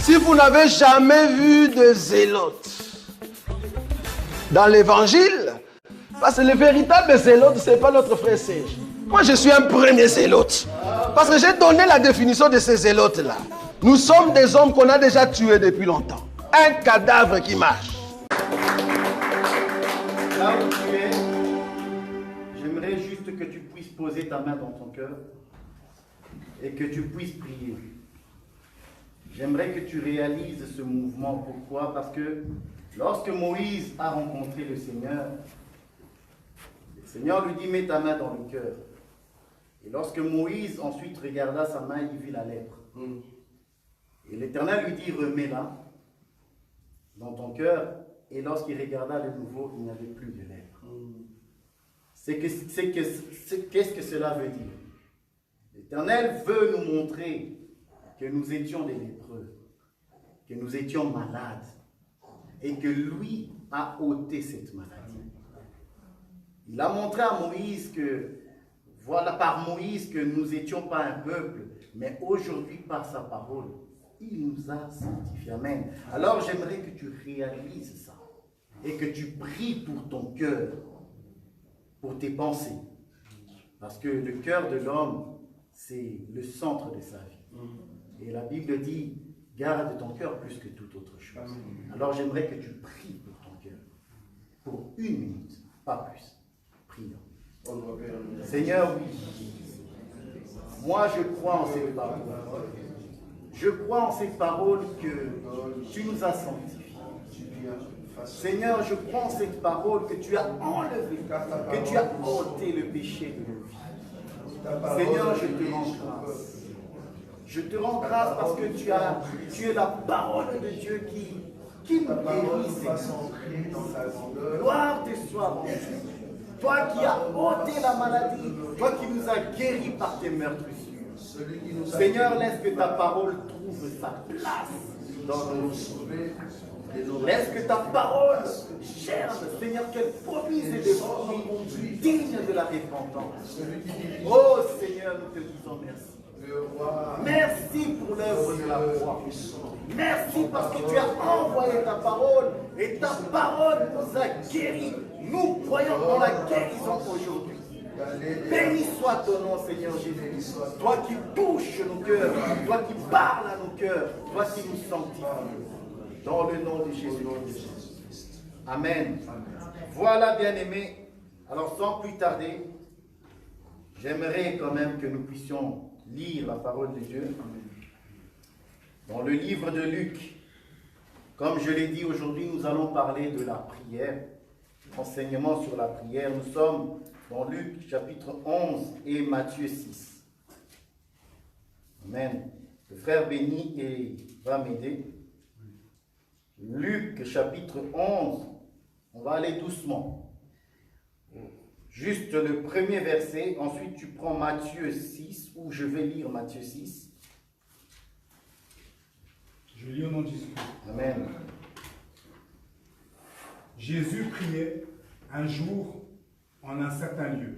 Si vous n'avez jamais vu de zélote dans l'évangile, parce que le véritable zélote, ce n'est pas notre frère Serge. Moi, je suis un premier zélote. Parce que j'ai donné la définition de ces zélotes-là. Nous sommes des hommes qu'on a déjà tués depuis longtemps. Un cadavre qui marche. Là où tu es, j'aimerais juste que tu puisses poser ta main dans ton cœur et que tu puisses prier. J'aimerais que tu réalises ce mouvement. Pourquoi? Parce que lorsque Moïse a rencontré le Seigneur lui dit, mets ta main dans le cœur. Et lorsque Moïse ensuite regarda sa main, il vit la lèpre. Et l'Éternel lui dit, remets-la dans ton cœur. Et lorsqu'il regarda de nouveau, il n'y avait plus de lèpre. Qu'est-ce que cela veut dire? L'Éternel veut nous montrer que nous étions des lépreux, que nous étions malades, et que lui a ôté cette maladie. Il a montré à Moïse que, voilà par Moïse que nous n'étions pas un peuple, mais aujourd'hui par sa parole, il nous a sanctifiés. Amen. Alors j'aimerais que tu réalises ça, et que tu pries pour ton cœur, pour tes pensées. Parce que le cœur de l'homme, c'est le centre de sa vie. Et la Bible dit, garde ton cœur plus que toute autre chose. Alors j'aimerais que tu pries pour ton cœur. Pour 1 minute, pas plus. Prions. Seigneur, oui. Moi, je crois en ces paroles. Je crois en ces paroles que tu nous as sanctifiés. Seigneur, je crois en cette parole que tu as enlevé, que tu as ôté le péché de nos vies. Seigneur, je te rends grâce. Je te rends grâce parce que tu es la parole de Dieu qui nous guérit, Seigneur. Gloire te soit rendue. Toi qui as ôté la maladie, toi qui nous as guéris par tes meurtrissures. Seigneur, laisse que ta parole trouve sa place dans nos vies. Laisse que ta parole cherche, Seigneur, qu'elle produise des fruits dignes de la repentance. Oh Seigneur, nous te disons merci. Merci pour l'œuvre de la croix. Merci parce que tu as envoyé ta parole et ta parole nous a guéris. Nous croyons en la guérison aujourd'hui. Béni soit ton nom, Seigneur Jésus. Toi qui touches nos cœurs, toi qui parles à nos cœurs, toi qui nous sanctifies. Dans le nom de Jésus. Amen. Voilà, bien-aimés. Alors, sans plus tarder, j'aimerais quand même que nous puissions lire la parole de Dieu dans le livre de Luc. Comme je l'ai dit aujourd'hui, nous allons parler de la prière, enseignement sur la prière. Nous sommes dans Luc chapitre 11 et Matthieu 6. Amen. Le frère Béni va m'aider. Luc chapitre 11, on va aller doucement. Juste le premier verset, ensuite tu prends Matthieu 6, où je vais lire Matthieu 6. Je lis au nom de Jésus. Amen. Jésus priait un jour en un certain lieu.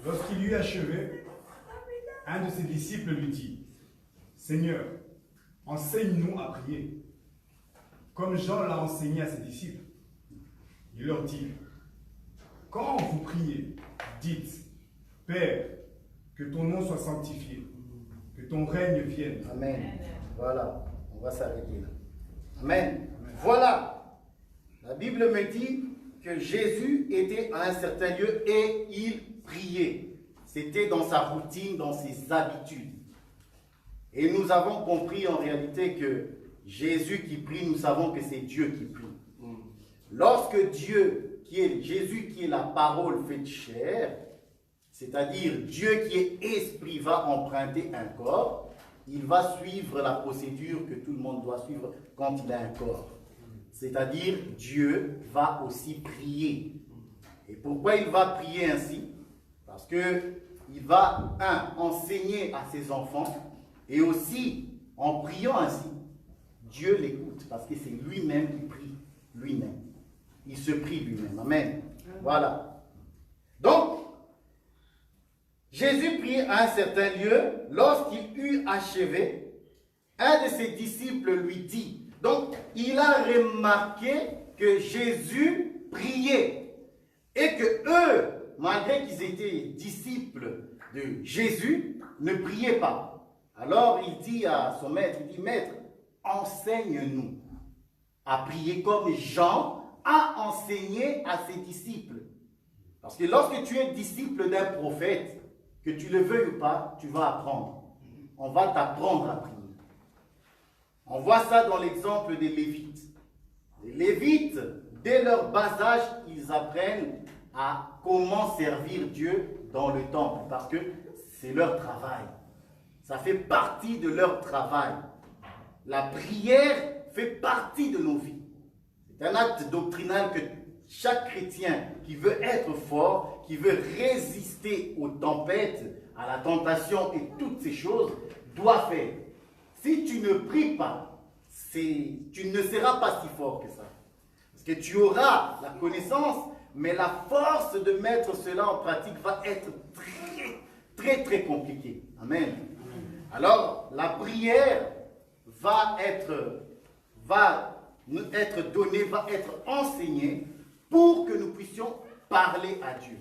Lorsqu'il eut achevé, un de ses disciples lui dit, « Seigneur, enseigne-nous à prier, comme Jean l'a enseigné à ses disciples. » Il leur dit, « Quand vous priez, dites, Père, que ton nom soit sanctifié, que ton règne vienne. » Amen. Voilà, on va s'arrêter là. Amen. Voilà, la Bible me dit que Jésus était à un certain lieu et il priait. C'était dans sa routine, dans ses habitudes. Et nous avons compris en réalité que Jésus qui prie, nous savons que c'est Dieu qui prie. Lorsque Jésus qui est la parole faite chair, c'est-à-dire Dieu qui est esprit va emprunter un corps, il va suivre la procédure que tout le monde doit suivre quand il a un corps. C'est-à-dire Dieu va aussi prier. Et pourquoi il va prier ainsi? Parce qu'il va, enseigner à ses enfants, et aussi, en priant ainsi, Dieu l'écoute, parce que c'est lui-même qui prie, lui-même. Il se prie lui-même. Amen. Voilà. Donc, Jésus prie à un certain lieu, lorsqu'il eut achevé, un de ses disciples lui dit, donc il a remarqué que Jésus priait et que eux, malgré qu'ils étaient disciples de Jésus, ne priaient pas. Alors il dit à son maître, il dit, maître, enseigne-nous à prier comme Jean a enseigné à ses disciples. Parce que lorsque tu es disciple d'un prophète, que tu le veuilles ou pas, tu vas apprendre. On va t'apprendre à prier. On voit ça dans l'exemple des Lévites. Les Lévites, dès leur bas âge, ils apprennent à comment servir Dieu dans le temple, parce que c'est leur travail. Ça fait partie de leur travail. La prière fait partie de nos vies. C'est un acte doctrinal que chaque chrétien qui veut être fort, qui veut résister aux tempêtes, à la tentation et toutes ces choses, doit faire. Si tu ne pries pas, tu ne seras pas si fort que ça. Parce que tu auras la connaissance, mais la force de mettre cela en pratique va être très compliquée. Amen. Alors, la prière va être donnée, va être enseignée pour que nous puissions parler à Dieu.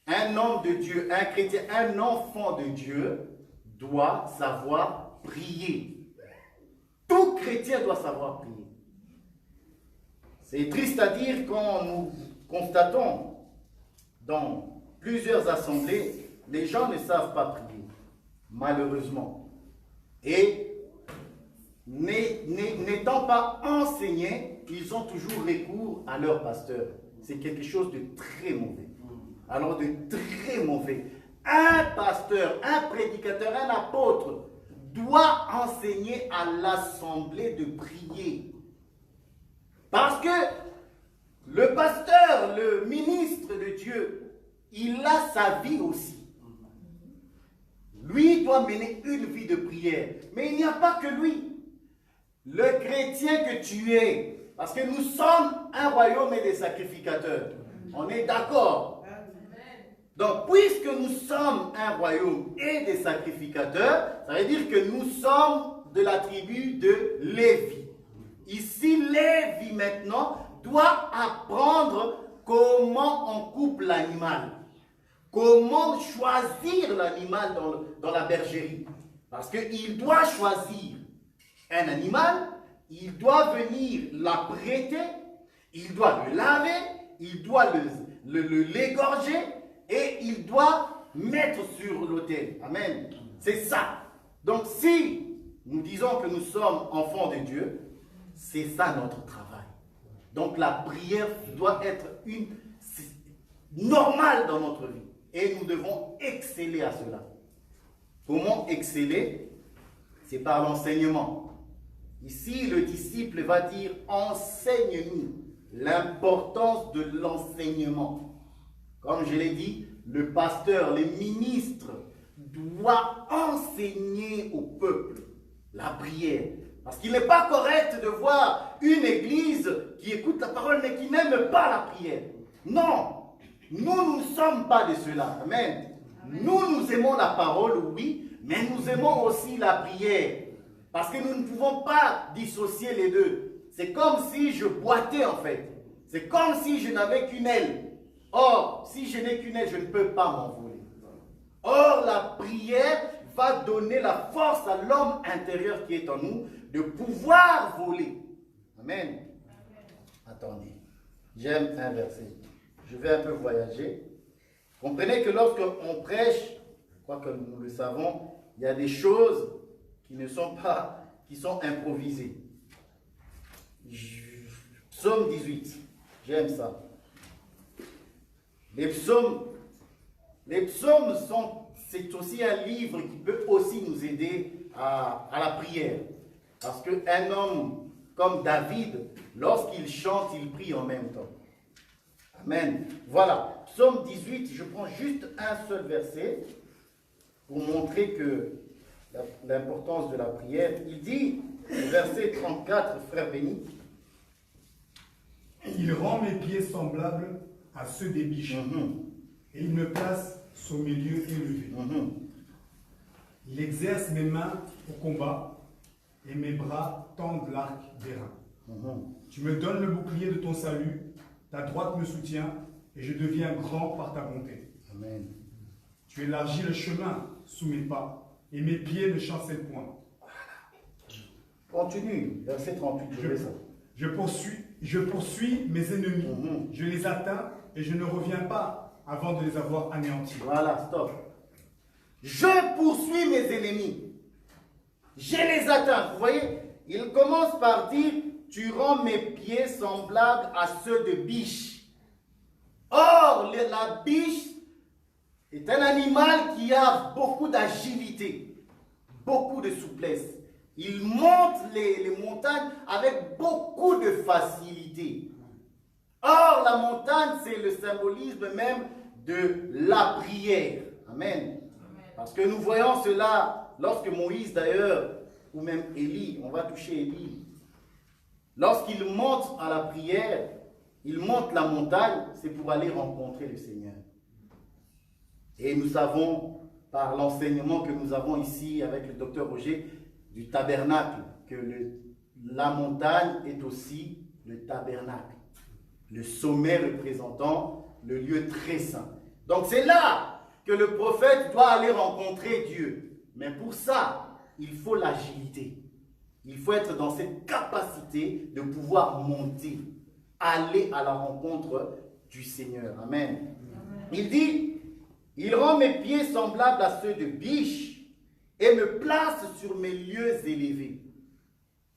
Un homme de Dieu, un chrétien, un enfant de Dieu doit savoir prier. Tout chrétien doit savoir prier. C'est triste à dire quand nous constatons dans plusieurs assemblées, les gens ne savent pas prier, malheureusement. Et n'étant pas enseignés, ils ont toujours recours à leur pasteur. C'est quelque chose de très mauvais. Alors de très mauvais. Un pasteur, un prédicateur, un apôtre doit enseigner à l'assemblée de prier. Parce que le pasteur, le ministre de Dieu, il a sa vie aussi. Lui doit mener une vie de prière. Mais il n'y a pas que lui. Le chrétien que tu es, parce que nous sommes un royaume et des sacrificateurs. On est d'accord? Donc, puisque nous sommes un royaume et des sacrificateurs, ça veut dire que nous sommes de la tribu de Lévi. Ici, Lévi maintenant doit apprendre comment on coupe l'animal, comment choisir l'animal dans la bergerie. Parce qu'il doit choisir un animal, il doit venir l'apprêter, il doit le laver, il doit l'égorger et il doit mettre sur l'autel. Amen. C'est ça. Donc si nous disons que nous sommes enfants de Dieu, c'est ça notre travail. Donc la prière doit être normale dans notre vie. Et nous devons exceller à cela. Comment exceller? C'est par l'enseignement. Ici, le disciple va dire « Enseigne-nous » l'importance de l'enseignement. Comme je l'ai dit, le pasteur, les ministres doivent enseigner au peuple la prière. Parce qu'il n'est pas correct de voir une église qui écoute la parole mais qui n'aime pas la prière. Non, nous ne sommes pas de cela. Amen. Nous aimons la parole, oui, mais nous aimons aussi la prière. Parce que nous ne pouvons pas dissocier les deux. C'est comme si je boitais en fait. C'est comme si je n'avais qu'une aile. Or, si je n'ai qu'une aile, je ne peux pas m'envoler. Or, la prière va donner la force à l'homme intérieur qui est en nous de pouvoir voler. Amen. Attendez, j'aime un verset. Je vais un peu voyager. Comprenez que lorsqu'on prêche, je crois que nous le savons, il y a des choses qui ne sont pas, qui sont improvisées. Psaume 18, j'aime ça. Les psaumes c'est aussi un livre qui peut aussi nous aider à la prière. Parce qu'un homme comme David, lorsqu'il chante, il prie en même temps. Amen. Voilà. Psaume 18, je prends juste un seul verset pour montrer que l'importance de la prière. Il dit, verset 34, frère béni. Il rend mes pieds semblables à ceux des biches. Et il me place sur mes lieux élevés. Il exerce mes mains au combat et mes bras tendent l'arc d'airain. Tu me donnes le bouclier de ton salut, ta droite me soutient, et je deviens grand par ta bonté. Amen. Tu élargis le chemin sous mes pas, et mes pieds ne chancellent point. Continue, verset 38, je vais ça. Je poursuis mes ennemis, je les atteins, et je ne reviens pas avant de les avoir anéantis. Voilà, stop. Je poursuis mes ennemis. Je les atteins. Vous voyez, il commence par dire, tu rends mes pieds semblables à ceux de biche. Or, la biche est un animal qui a beaucoup d'agilité, beaucoup de souplesse. Il monte les montagnes avec beaucoup de facilité. Or, la montagne, c'est le symbolisme même de la prière. Amen. Parce que nous voyons cela lorsque Moïse d'ailleurs, ou même Élie, on va toucher Élie, lorsqu'il monte à la prière, il monte la montagne, c'est pour aller rencontrer le Seigneur. Et nous savons, par l'enseignement que nous avons ici avec le docteur Roger, du tabernacle, que la montagne est aussi le tabernacle, le sommet représentant le lieu très saint. Donc c'est là que le prophète doit aller rencontrer Dieu. Mais pour ça, il faut l'agilité. Il faut être dans cette capacité de pouvoir monter, aller à la rencontre du Seigneur. Amen. Il dit, il rend mes pieds semblables à ceux de biche et me place sur mes lieux élevés.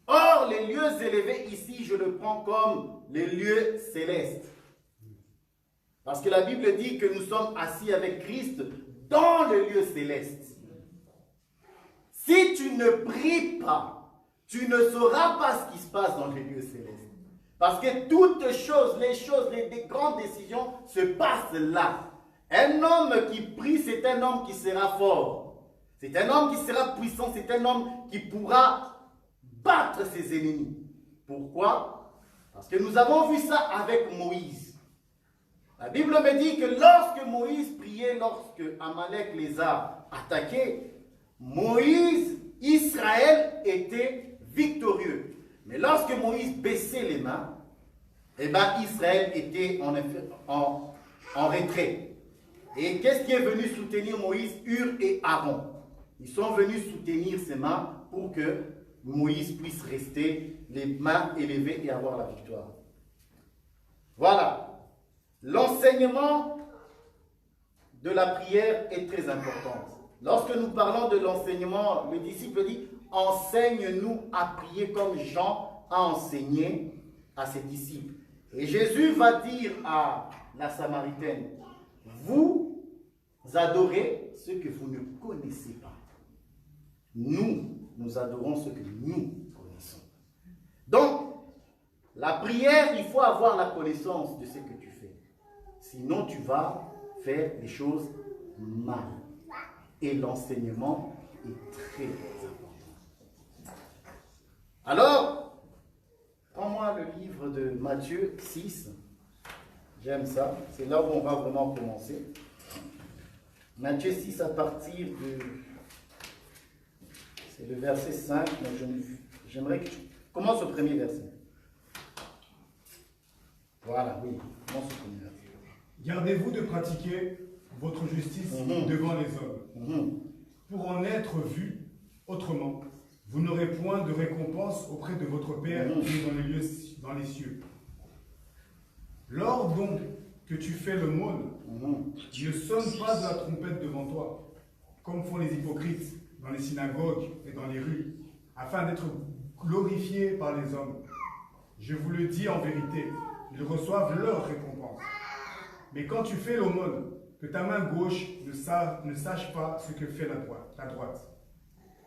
Or, les lieux élevés ici, je le prends comme les lieux célestes. Parce que la Bible dit que nous sommes assis avec Christ dans le lieu céleste. Si tu ne pries pas, tu ne sauras pas ce qui se passe dans les lieux célestes. Parce que toutes les grandes décisions se passent là. Un homme qui prie, c'est un homme qui sera fort. C'est un homme qui sera puissant, c'est un homme qui pourra battre ses ennemis. Pourquoi? Parce que nous avons vu ça avec Moïse. La Bible me dit que lorsque Moïse priait, lorsque Amalek les a attaqués, Israël était victorieux. Mais lorsque Moïse baissait les mains, Israël était en retrait. Et qu'est-ce qui est venu soutenir Moïse? Hur et Aaron. Ils sont venus soutenir ses mains pour que Moïse puisse rester les mains élevées et avoir la victoire. Voilà. L'enseignement de la prière est très important. Lorsque nous parlons de l'enseignement, le disciple dit, enseigne-nous à prier comme Jean a enseigné à ses disciples. Et Jésus va dire à la Samaritaine, vous adorez ce que vous ne connaissez pas. Nous adorons ce que nous connaissons. Donc, la prière, il faut avoir la connaissance de ce que tu fais. Sinon, tu vas faire des choses mal. Et l'enseignement est très important. Alors, prends-moi le livre de Matthieu 6. J'aime ça. C'est là où on va vraiment commencer. Matthieu 6 à partir de... C'est le verset 5. J'aimerais que tu commences au premier verset. Voilà, oui. Commence au premier verset. Gardez-vous de pratiquer votre justice devant les hommes. Pour en être vu autrement, vous n'aurez point de récompense auprès de votre Père qui est dans les cieux. Lors donc que tu fais l'aumône, ne sonne pas de la trompette devant toi, comme font les hypocrites dans les synagogues et dans les rues, afin d'être glorifiés par les hommes. Je vous le dis en vérité, ils reçoivent leur récompense. Mais quand tu fais l'aumône, que ta main gauche ne sache pas ce que fait la droite,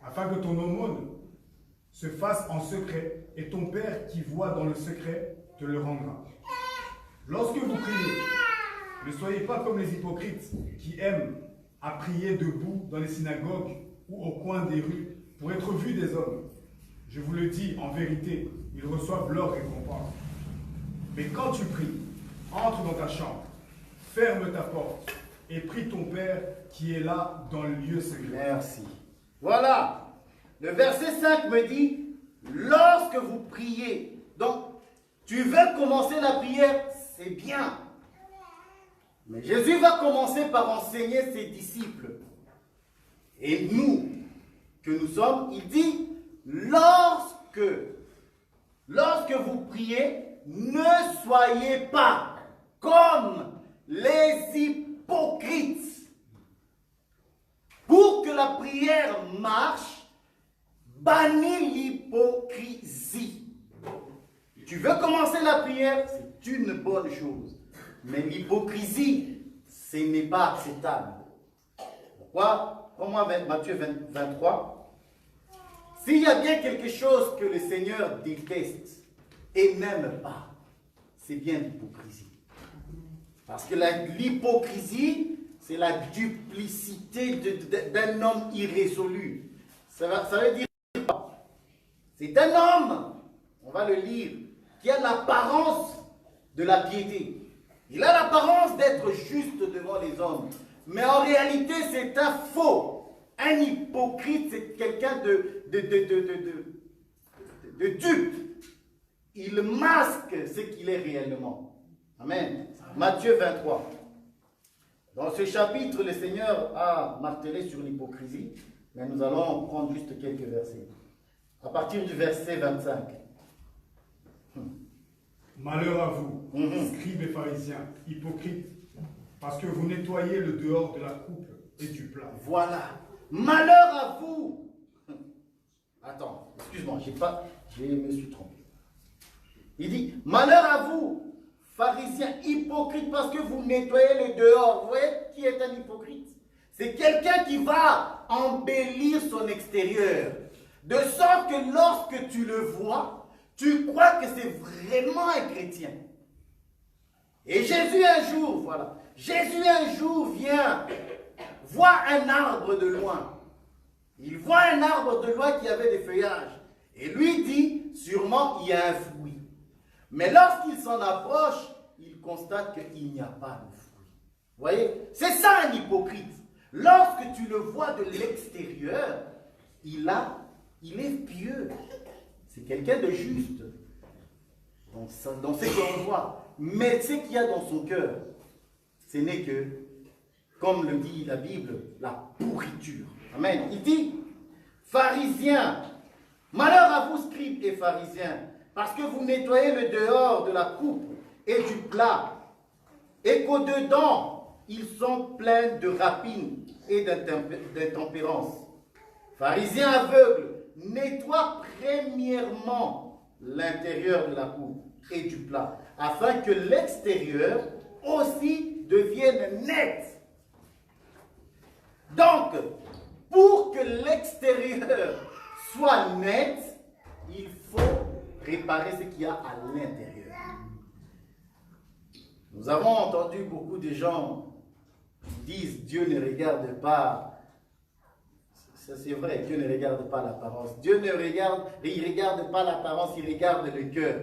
afin que ton aumône se fasse en secret, et ton Père qui voit dans le secret te le rendra. Lorsque vous priez, ne soyez pas comme les hypocrites qui aiment à prier debout dans les synagogues ou au coin des rues pour être vus des hommes. Je vous le dis en vérité, ils reçoivent leur récompense. Mais quand tu pries, entre dans ta chambre, ferme ta porte et prie ton Père qui est là dans le lieu secret. Merci. Voilà. Le verset 5 me dit, lorsque vous priez, donc tu veux commencer la prière, c'est bien. Mais Jésus va commencer par enseigner ses disciples. Et nous, que nous sommes, il dit, lorsque vous priez, ne soyez pas comme les hypocrites. Pour que la prière marche, bannis l'hypocrisie. Tu veux commencer la prière, c'est une bonne chose. Mais l'hypocrisie, ce n'est pas acceptable. Pourquoi? Prends-moi Matthieu 23. S'il y a bien quelque chose que le Seigneur déteste et n'aime pas, c'est bien l'hypocrisie. Parce que l'hypocrisie, c'est la duplicité d'un homme irrésolu. Ça veut dire quoi? C'est un homme, on va le lire, qui a l'apparence de la piété. Il a l'apparence d'être juste devant les hommes. Mais en réalité, c'est un faux. Un hypocrite, c'est quelqu'un de dupe. Il masque ce qu'il est réellement. Amen. Matthieu 23. Dans ce chapitre, le Seigneur a martelé sur l'hypocrisie, mais nous allons prendre juste quelques versets. À partir du verset 25. Malheur à vous, scribes et pharisiens, hypocrites, parce que vous nettoyez le dehors de la coupe et du plat. Voilà. Malheur à vous. Attends, excuse-moi, je me suis trompé. Il dit, malheur à vous, pharisiens hypocrites, parce que vous nettoyez le dehors. Vous voyez qui est un hypocrite? C'est quelqu'un qui va embellir son extérieur. De sorte que lorsque tu le vois, tu crois que c'est vraiment un chrétien. Et Jésus un jour vient voir un arbre de loin. Il voit un arbre de loin qui avait des feuillages. Et lui dit, sûrement il y a un fruit. Mais lorsqu'il s'en approche, il constate qu'il n'y a pas de fruit. Vous voyez? C'est ça un hypocrite. Lorsque tu le vois de l'extérieur, il est pieux. C'est quelqu'un de juste dans ce qu'on voit. Mais ce qu'il y a dans son cœur, ce n'est que, comme le dit la Bible, la pourriture. Amen. Il dit, pharisiens, malheur à vous, scribes et pharisiens, parce que vous nettoyez le dehors de la coupe et du plat, et qu'au-dedans, ils sont pleins de rapines et d'intempérance. Pharisiens aveugles, nettoie premièrement l'intérieur de la coupe et du plat, afin que l'extérieur aussi devienne net. Donc, pour que l'extérieur soit net, il faut réparer ce qu'il y a à l'intérieur. Nous avons entendu beaucoup de gens qui disent Dieu ne regarde pas. Ça c'est vrai, Dieu ne regarde pas l'apparence. Dieu ne regarde pas l'apparence, il regarde le cœur.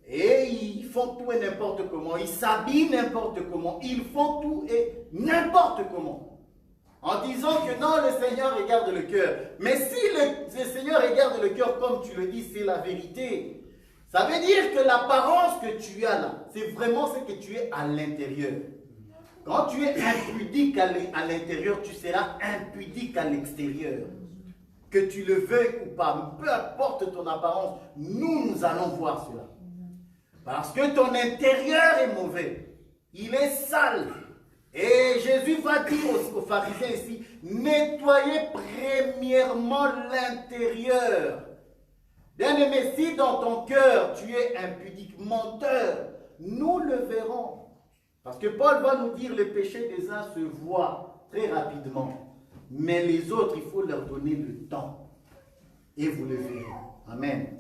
Et ils font tout et n'importe comment. Ils s'habillent n'importe comment. Ils font tout et n'importe comment. En disant que non, le Seigneur regarde le cœur. Mais si le Seigneur regarde le cœur comme tu le dis, c'est la vérité. Ça veut dire que l'apparence que tu as là, c'est vraiment ce que tu es à l'intérieur. Quand tu es impudique à l'intérieur, tu seras impudique à l'extérieur. Que tu le veuilles ou pas, peu importe ton apparence, nous allons voir cela. Parce que ton intérieur est mauvais. Il est sale. Et Jésus va dire aux pharisiens ici, nettoyez premièrement l'intérieur. Bien-aimé, si dans ton cœur tu es impudique, menteur, nous le verrons. Parce que Paul va nous dire, le péché des uns se voit très rapidement. Mais les autres, il faut leur donner le temps. Et vous le verrez. Amen. Amen.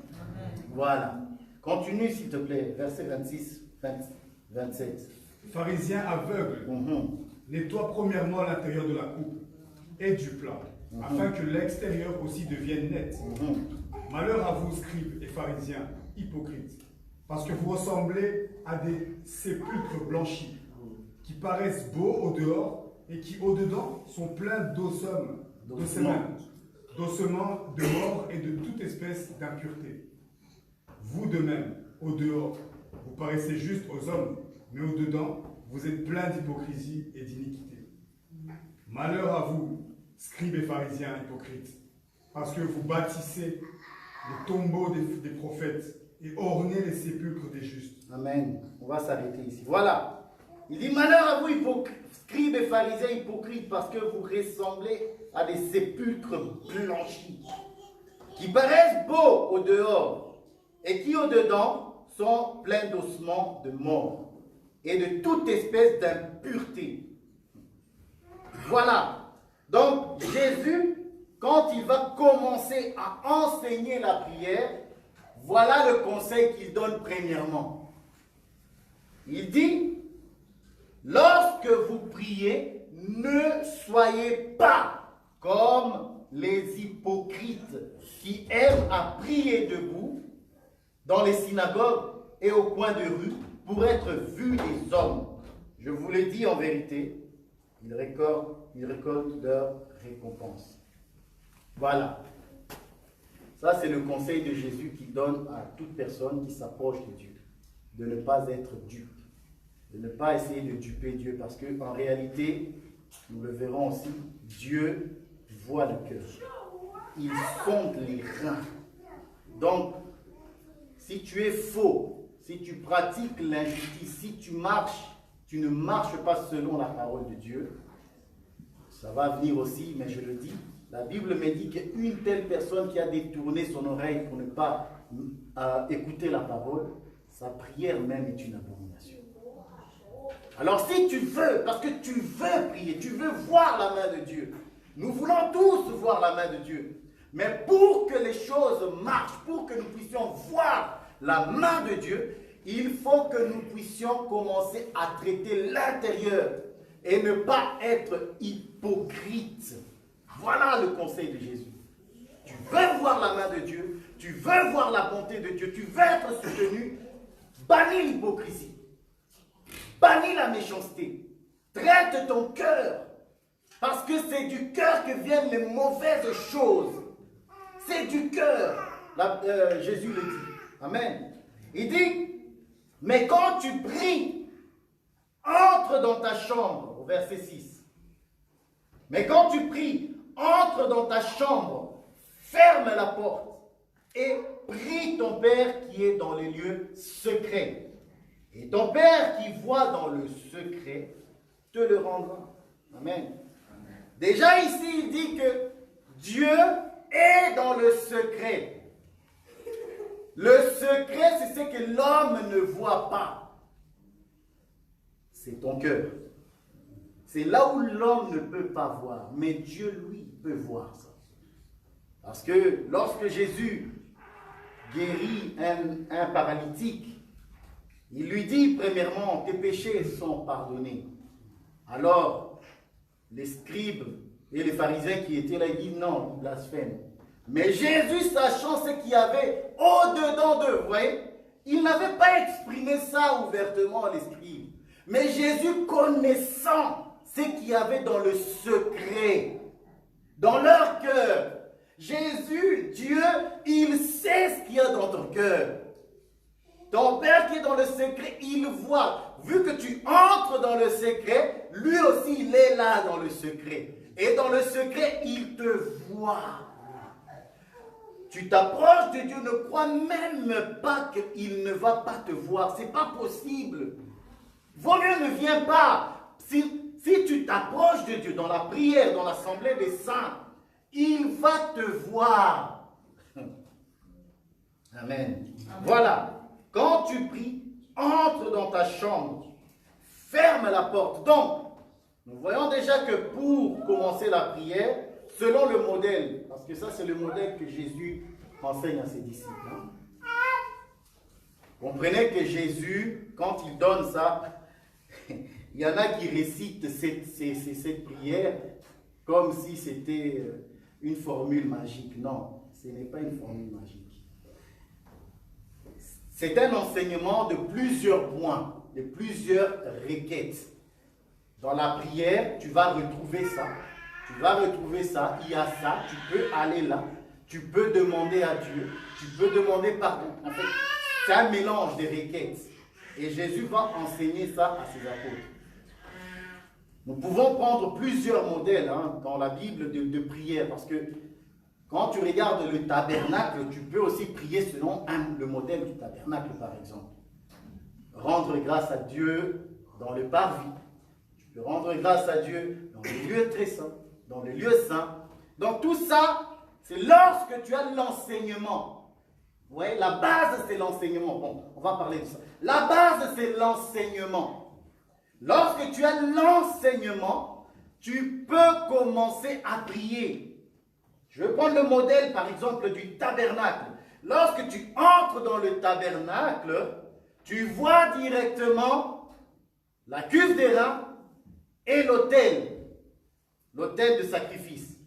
Voilà. Continue s'il te plaît, verset 26, 27. Pharisiens aveugles, nettoie premièrement l'intérieur de la coupe et du plat, afin que l'extérieur aussi devienne net. Malheur à vous, scribes et pharisiens, hypocrites, parce que vous ressemblez à des sépulcres blanchis, qui paraissent beaux au dehors et qui au dedans sont pleins d'ossements, d'ossements de mort et de toute espèce d'impureté. Vous de même, au dehors, vous paraissez juste aux hommes, mais au dedans, vous êtes plein d'hypocrisie et d'iniquité. Malheur à vous, scribes et pharisiens hypocrites, parce que vous bâtissez les tombeaux des prophètes et ornez les sépulcres des justes. Amen. On va s'arrêter ici. Voilà. Il dit, malheur à vous, scribes et pharisiens hypocrites, parce que vous ressemblez à des sépulcres blanchis, qui paraissent beaux au dehors, et qui au dedans sont pleins d'ossements de mort, et de toute espèce d'impureté. Voilà. Donc, Jésus, quand il va commencer à enseigner la prière, voilà le conseil qu'il donne premièrement. Il dit, lorsque vous priez, ne soyez pas comme les hypocrites qui aiment à prier debout dans les synagogues et au coin de rue pour être vus des hommes. Je vous le dis en vérité, ils récoltent leur récompense. Voilà. Ça, c'est le conseil de Jésus qu'il donne à toute personne qui s'approche de Dieu. De ne pas être dupe. De ne pas essayer de duper Dieu. Parce qu'en réalité, nous le verrons aussi, Dieu voit le cœur. Il sonde les reins. Donc, si tu es faux, si tu pratiques l'injustice, si tu ne marches pas selon la parole de Dieu, ça va venir aussi, mais je le dis, la Bible me dit qu'une telle personne qui a détourné son oreille pour ne pas écouter la parole, sa prière même est une abomination. Alors si tu veux, parce que tu veux prier, tu veux voir la main de Dieu, nous voulons tous voir la main de Dieu, mais pour que les choses marchent, pour que nous puissions voir la main de Dieu, il faut que nous puissions commencer à traiter l'intérieur et ne pas être hypocrite. Voilà le conseil de Jésus. Tu veux voir la main de Dieu, tu veux voir la bonté de Dieu, tu veux être soutenu, bannis l'hypocrisie, bannis la méchanceté, traite ton cœur, parce que c'est du cœur que viennent les mauvaises choses. C'est du cœur. Jésus le dit. Amen. Il dit, mais quand tu pries, entre dans ta chambre, au verset 6. Mais quand tu pries, entre dans ta chambre, ferme la porte et prie ton Père qui est dans les lieux secrets. Et ton Père qui voit dans le secret te le rendra. Amen. Déjà ici, il dit que Dieu est dans le secret. Le secret, c'est ce que l'homme ne voit pas. C'est ton cœur. C'est là où l'homme ne peut pas voir. Mais Dieu, lui, peut voir ça. Parce que lorsque Jésus guérit un paralytique, il lui dit premièrement, tes péchés sont pardonnés. Alors, les scribes et les pharisiens qui étaient là, ils disent non, ils blasphèment. Mais Jésus, sachant ce qu'il y avait au-dedans d'eux, vous voyez, il n'avait pas exprimé ça ouvertement, les scribes. Mais Jésus, connaissant ce qu'il y avait dans le secret, dans leur cœur, Jésus, Dieu, il sait ce qu'il y a dans ton cœur. Ton Père qui est dans le secret, il voit. Vu que tu entres dans le secret, lui aussi, il est là dans le secret. Et dans le secret, il te voit. Tu t'approches de Dieu, ne crois même pas qu'il ne va pas te voir. Ce n'est pas possible. Vaut mieux ne viens pas. Si tu t'approches de Dieu dans la prière, dans l'assemblée des saints, il va te voir. Amen. Amen. Voilà. Quand tu pries, entre dans ta chambre. Ferme la porte. Donc, nous voyons déjà que pour commencer la prière, selon le modèle, parce que ça c'est le modèle que Jésus enseigne à ses disciples. Hein. Comprenez que Jésus, quand il donne ça, il y en a qui récitent cette prière comme si c'était une formule magique. Non, ce n'est pas une formule magique. C'est un enseignement de plusieurs points, de plusieurs requêtes. Dans la prière, tu vas retrouver ça. tu vas retrouver ça, il y a ça, tu peux aller là, tu peux demander à Dieu, tu peux demander pardon. En fait, c'est un mélange des requêtes. Et Jésus va enseigner ça à ses apôtres. Nous pouvons prendre plusieurs modèles dans la Bible de prière, parce que quand tu regardes le tabernacle, tu peux aussi prier selon le modèle du tabernacle, par exemple. Rendre grâce à Dieu dans le parvis. Tu peux rendre grâce à Dieu dans le lieu très saint, dans le lieu saint. Donc tout ça, c'est lorsque tu as l'enseignement. Vous voyez, la base, c'est l'enseignement. Bon, on va parler de ça. La base, c'est l'enseignement. Lorsque tu as l'enseignement, tu peux commencer à prier. Je vais prendre le modèle, par exemple, du tabernacle. Lorsque tu entres dans le tabernacle, tu vois directement la cuve d'airain et l'autel de sacrifice.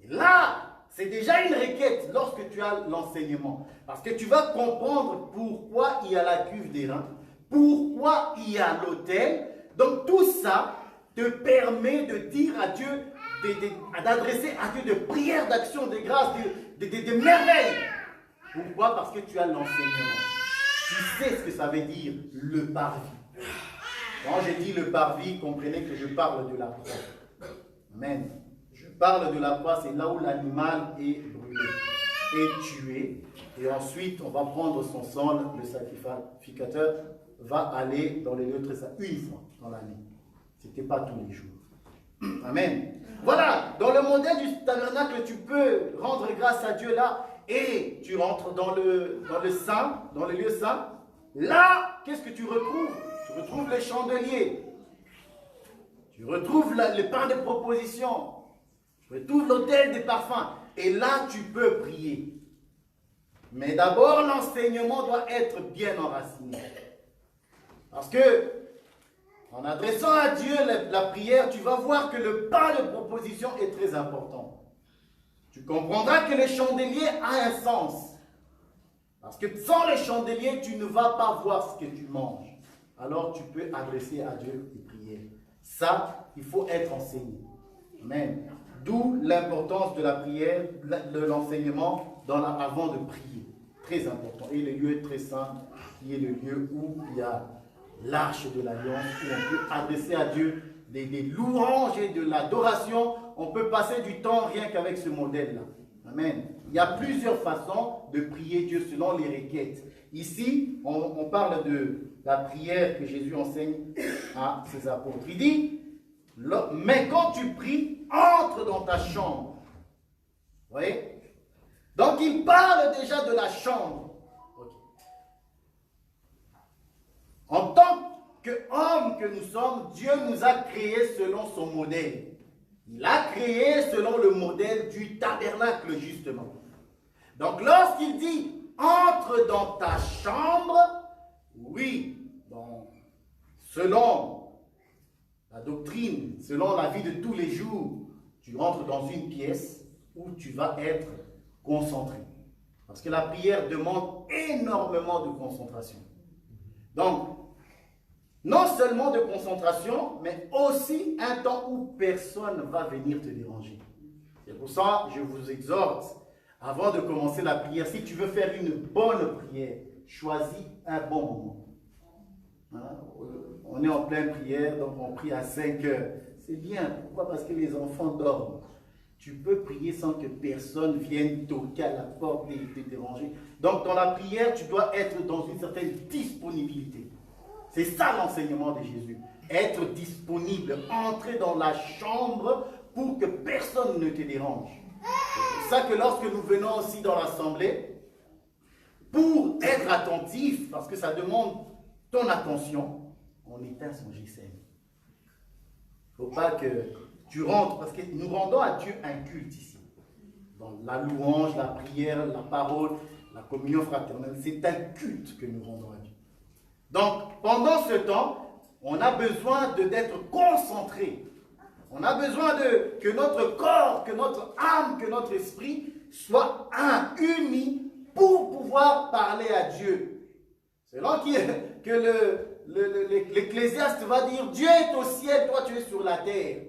Et là, c'est déjà une requête lorsque tu as l'enseignement. Parce que tu vas comprendre pourquoi il y a la cuve d'airain, pourquoi il y a l'autel. Donc tout ça te permet de dire à Dieu, d'adresser à Dieu de prières, d'actions, de grâces, de merveilles. Pourquoi? Parce que tu as l'enseignement. Tu sais ce que ça veut dire, le parvis. Quand je dis le parvis, comprenez que je parle de la croix. Amen. Je parle de la croix, c'est là où l'animal est brûlé, est tué. Et ensuite, on va prendre son sang, le sacrificateur va aller dans les lieux très saints une fois dans l'année. Ce n'était pas tous les jours. Amen. Voilà, dans le modèle du tabernacle, tu peux rendre grâce à Dieu là, et tu rentres dans le saint, dans le lieu saint. Là, qu'est-ce que tu retrouves? Tu retrouves les chandeliers. Tu retrouves le pain de proposition. Tu retrouves l'autel des parfums. Et là, tu peux prier. Mais d'abord, l'enseignement doit être bien enraciné. Parce que, en adressant à Dieu la prière, tu vas voir que le pain de proposition est très important. Tu comprendras que le chandelier a un sens. Parce que sans le chandelier, tu ne vas pas voir ce que tu manges. Alors tu peux adresser à Dieu des prières. Ça, il faut être enseigné. Amen. D'où l'importance de la prière, de l'enseignement avant de prier. Très important. Et le lieu est très saint, qui est le lieu où il y a l'arche de l'alliance, où on peut adresser à Dieu des louanges et de l'adoration. On peut passer du temps rien qu'avec ce modèle-là. Amen. Il y a plusieurs façons de prier Dieu selon les requêtes. Ici, on parle de la prière que Jésus enseigne à ses apôtres. Il dit, mais quand tu pries, entre dans ta chambre. Vous voyez? Donc il parle déjà de la chambre. Okay. En tant qu'hommes que nous sommes, Dieu nous a créés selon son modèle. Il a créé selon le modèle du tabernacle, justement. Donc, lorsqu'il dit « entre dans ta chambre », oui, selon la doctrine, selon la vie de tous les jours, tu rentres dans une pièce où tu vas être concentré. Parce que la prière demande énormément de concentration. Donc, non seulement de concentration, mais aussi un temps où personne ne va venir te déranger. C'est pour ça que je vous exhorte, avant de commencer la prière, si tu veux faire une bonne prière, choisis un bon moment. On est en pleine prière, donc on prie à 5 heures. C'est bien. Pourquoi? Parce que les enfants dorment. Tu peux prier sans que personne vienne toquer à la porte et te déranger. Donc dans la prière, tu dois être dans une certaine disponibilité. C'est ça l'enseignement de Jésus. Être disponible, entrer dans la chambre pour que personne ne te dérange. C'est pour ça que lorsque nous venons aussi dans l'assemblée, pour être attentif, parce que ça demande ton attention, on éteint son GSM. Il ne faut pas que tu rentres, parce que nous rendons à Dieu un culte ici. Dans la louange, la prière, la parole, la communion fraternelle, c'est un culte que nous rendons à Dieu. Donc, pendant ce temps, on a besoin d'être concentré. On a besoin que notre corps, que notre âme, que notre esprit soient unis pour pouvoir parler à Dieu. C'est là que l'Ecclésiaste va dire, Dieu est au ciel, toi tu es sur la terre.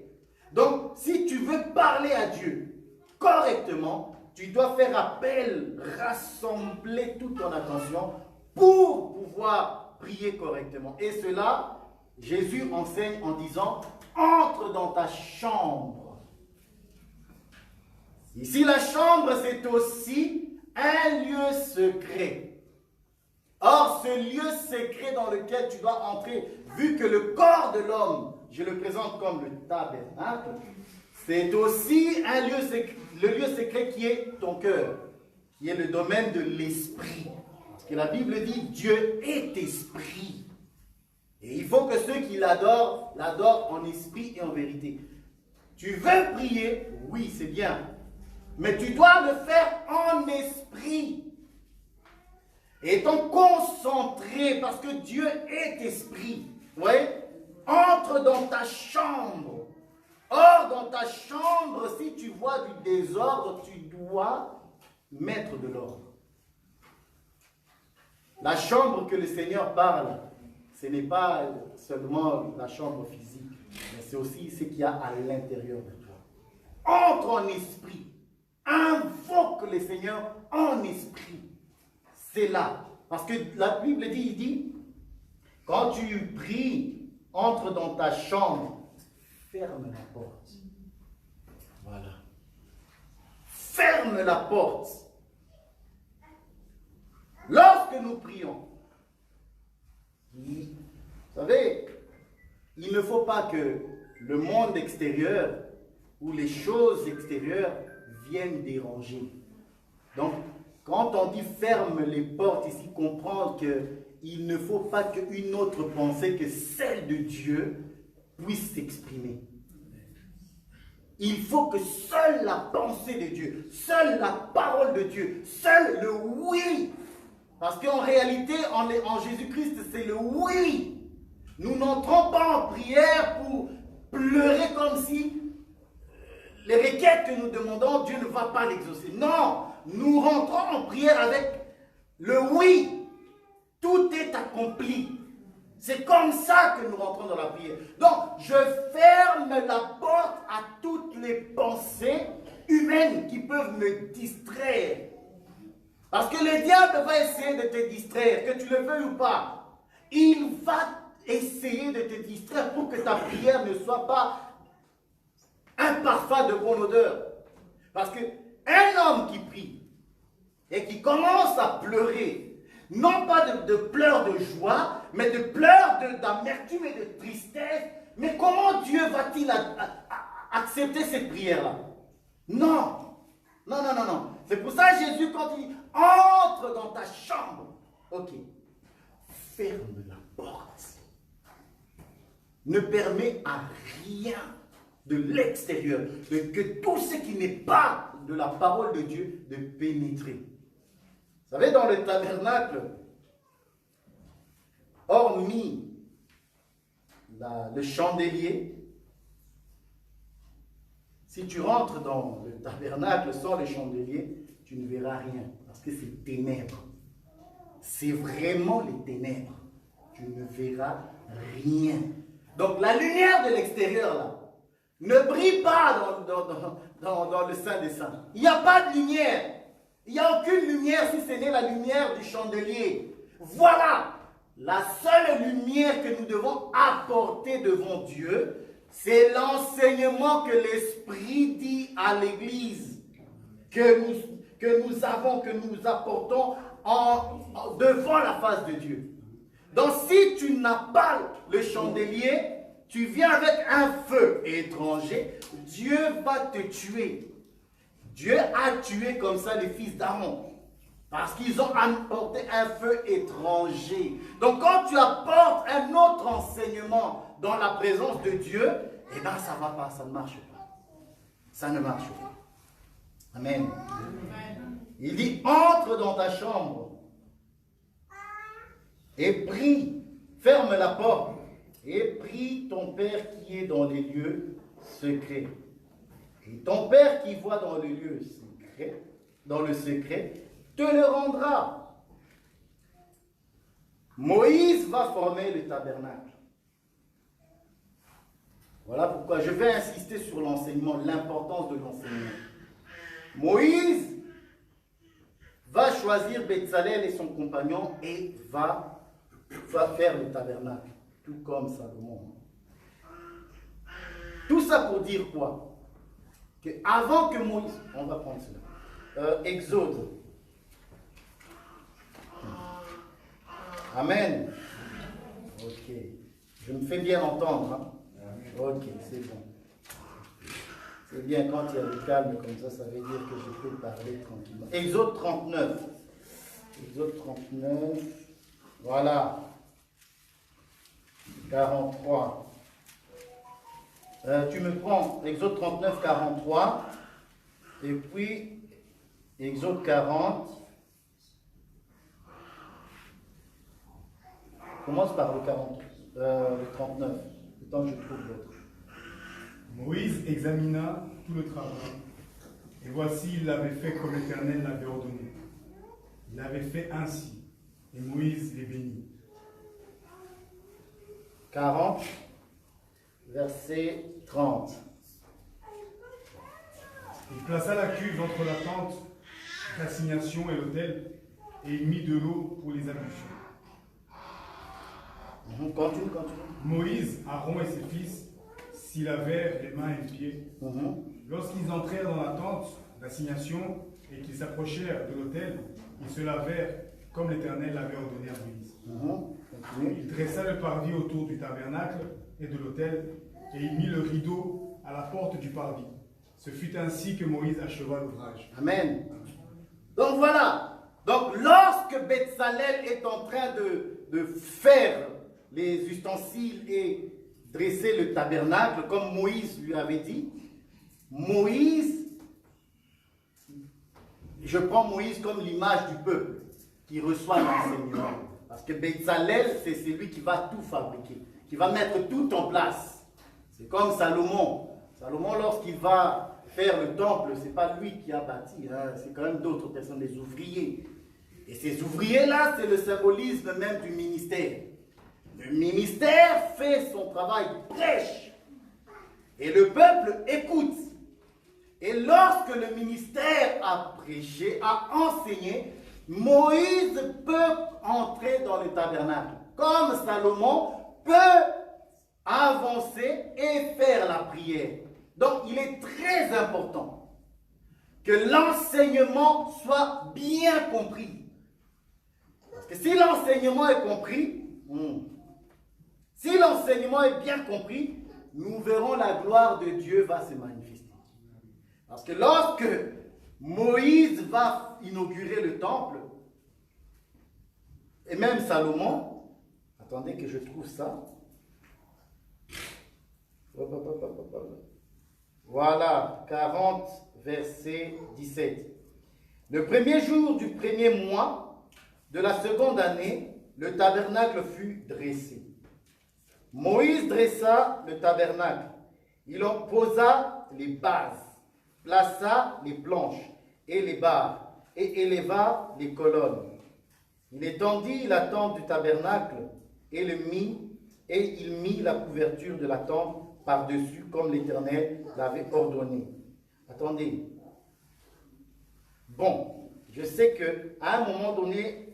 Donc, si tu veux parler à Dieu correctement, tu dois faire appel, rassembler toute ton attention pour pouvoir prier correctement. Et cela, Jésus enseigne en disant, entre dans ta chambre. Ici, la chambre, c'est aussi un lieu secret. Or, ce lieu secret dans lequel tu dois entrer, vu que le corps de l'homme, je le présente comme le tabernacle, c'est aussi un lieu secret, le lieu secret qui est ton cœur, qui est le domaine de l'esprit. Parce que la Bible dit, Dieu est esprit. Et il faut que ceux qui l'adorent, l'adorent en esprit et en vérité. Tu veux prier? Oui, c'est bien. Mais tu dois le faire en esprit. Étant concentré, parce que Dieu est esprit. Vous voyez? Entre dans ta chambre. Or, dans ta chambre, si tu vois du désordre, tu dois mettre de l'ordre. La chambre que le Seigneur parle, ce n'est pas seulement la chambre physique, mais c'est aussi ce qu'il y a à l'intérieur de toi. Entre en esprit. Invoque le Seigneur en esprit. C'est là. Parce que la Bible dit, il dit, quand tu pries, entre dans ta chambre, ferme la porte. Voilà. Ferme la porte. Lorsque nous prions, vous savez, il ne faut pas que le monde extérieur ou les choses extérieures viennent déranger. Donc, quand on dit ferme les portes, ici, comprendre qu'il ne faut pas qu'une autre pensée que celle de Dieu puisse s'exprimer. Il faut que seule la pensée de Dieu, seule la parole de Dieu, seul le oui. Parce qu'en réalité, en Jésus-Christ, c'est le oui. Nous n'entrons pas en prière pour pleurer comme si les requêtes que nous demandons, Dieu ne va pas l'exaucer. Non, nous rentrons en prière avec le oui. Tout est accompli. C'est comme ça que nous rentrons dans la prière. Donc, je ferme la porte à toutes les pensées humaines qui peuvent me distraire. Parce que le diable va essayer de te distraire, que tu le veuilles ou pas. Il va essayer de te distraire pour que ta prière ne soit pas un parfum de bonne odeur. Parce qu'un homme qui prie et qui commence à pleurer, non pas de pleurs de joie, mais de pleurs d'amertume et de tristesse, mais comment Dieu va-t-il accepter cette prière-là? Non. Non, non, non, non. C'est pour ça Jésus, quand il dit « Entre dans ta chambre », ok, ferme la porte. Ne permet à rien de l'extérieur, que tout ce qui n'est pas de la parole de Dieu, de pénétrer. Vous savez, dans le tabernacle, hormis le chandelier, si tu rentres dans le tabernacle sans le chandelier, tu ne verras rien, parce que c'est ténèbres. C'est vraiment les ténèbres. Tu ne verras rien. Donc la lumière de l'extérieur, là, ne brille pas dans le Saint des Saints. Il n'y a pas de lumière. Il n'y a aucune lumière si ce n'est la lumière du chandelier. Voilà la seule lumière que nous devons apporter devant Dieu. C'est l'enseignement que l'Esprit dit à l'Église, que nous avons, que nous apportons devant la face de Dieu. Donc si tu n'as pas le chandelier, tu viens avec un feu étranger, Dieu va te tuer. Dieu a tué comme ça les fils d'Aaron. Parce qu'ils ont apporté un feu étranger. Donc quand tu apportes un autre enseignement dans la présence de Dieu, eh bien ça ne va pas, ça ne marche pas. Ça ne marche pas. Amen. Il dit, entre dans ta chambre et prie, ferme la porte et prie ton Père qui est dans les lieux secrets. Et ton Père qui voit dans le lieu secret, dans le secret, te le rendra. Moïse va former le tabernacle. Voilà pourquoi je vais insister sur l'enseignement, l'importance de l'enseignement. Moïse va choisir Bezalel et son compagnon et va faire le tabernacle, tout comme Salomon. Tout ça pour dire quoi? Que avant que Moïse, on va prendre cela, Exode. Amen. Ok. Je me fais bien entendre. Hein? Ok, c'est bon. C'est bien quand il y a le calme comme ça veut dire que je peux parler tranquillement. Exode 39. Exode 39. Voilà. 43. Tu me prends Exode 39, 43. Et puis Exode 40. Commence par le 40, le 39. Le temps que je trouve l'autre. Moïse examina tout le travail, et voici, il l'avait fait comme l'Éternel l'avait ordonné. Il l'avait fait ainsi, et Moïse les bénit. 40, verset 30. Il plaça la cuve entre la tente d'assignation et l'autel, et il mit de l'eau pour les ablutions. Continue. Moïse, Aaron et ses fils s'y lavèrent les mains et les pieds. Lorsqu'ils entrèrent dans la tente d'assignation et qu'ils s'approchèrent de l'autel, ils se lavèrent comme l'Éternel l'avait ordonné à Moïse. Il dressa le parvis autour du tabernacle et de l'autel, et il mit le rideau à la porte du parvis. Ce fut ainsi que Moïse acheva l'ouvrage. Amen. Donc voilà. Donc lorsque Bezalel est en train de faire les ustensiles et dresser le tabernacle, comme Moïse lui avait dit, Moïse, je prends Moïse comme l'image du peuple qui reçoit l'enseignement. Parce que Bezalel, c'est celui qui va tout fabriquer, qui va mettre tout en place. C'est comme Salomon. Salomon, lorsqu'il va faire le temple, ce n'est pas lui qui a bâti, hein, c'est quand même d'autres personnes, des ouvriers. Et ces ouvriers-là, c'est le symbolisme même du ministère. Le ministère fait son travail, prêche. Et le peuple écoute. Et lorsque le ministère a prêché, a enseigné, Moïse peut entrer dans le tabernacle. Comme Salomon peut avancer et faire la prière. Donc il est très important que l'enseignement soit bien compris. Parce que si l'enseignement est compris, si l'enseignement est bien compris, nous verrons la gloire de Dieu va se manifester. Parce que lorsque Moïse va inaugurer le temple, et même Salomon, attendez que je trouve ça. Voilà, 40, verset 17. Le premier jour du premier mois de la seconde année, le tabernacle fut dressé. Moïse dressa le tabernacle. Il en posa les bases, plaça les planches et les barres, et éleva les colonnes. Il étendit la tente du tabernacle et il mit la couverture de la tente par-dessus, comme l'Éternel l'avait ordonné. Attendez. Bon, je sais qu'à un moment donné,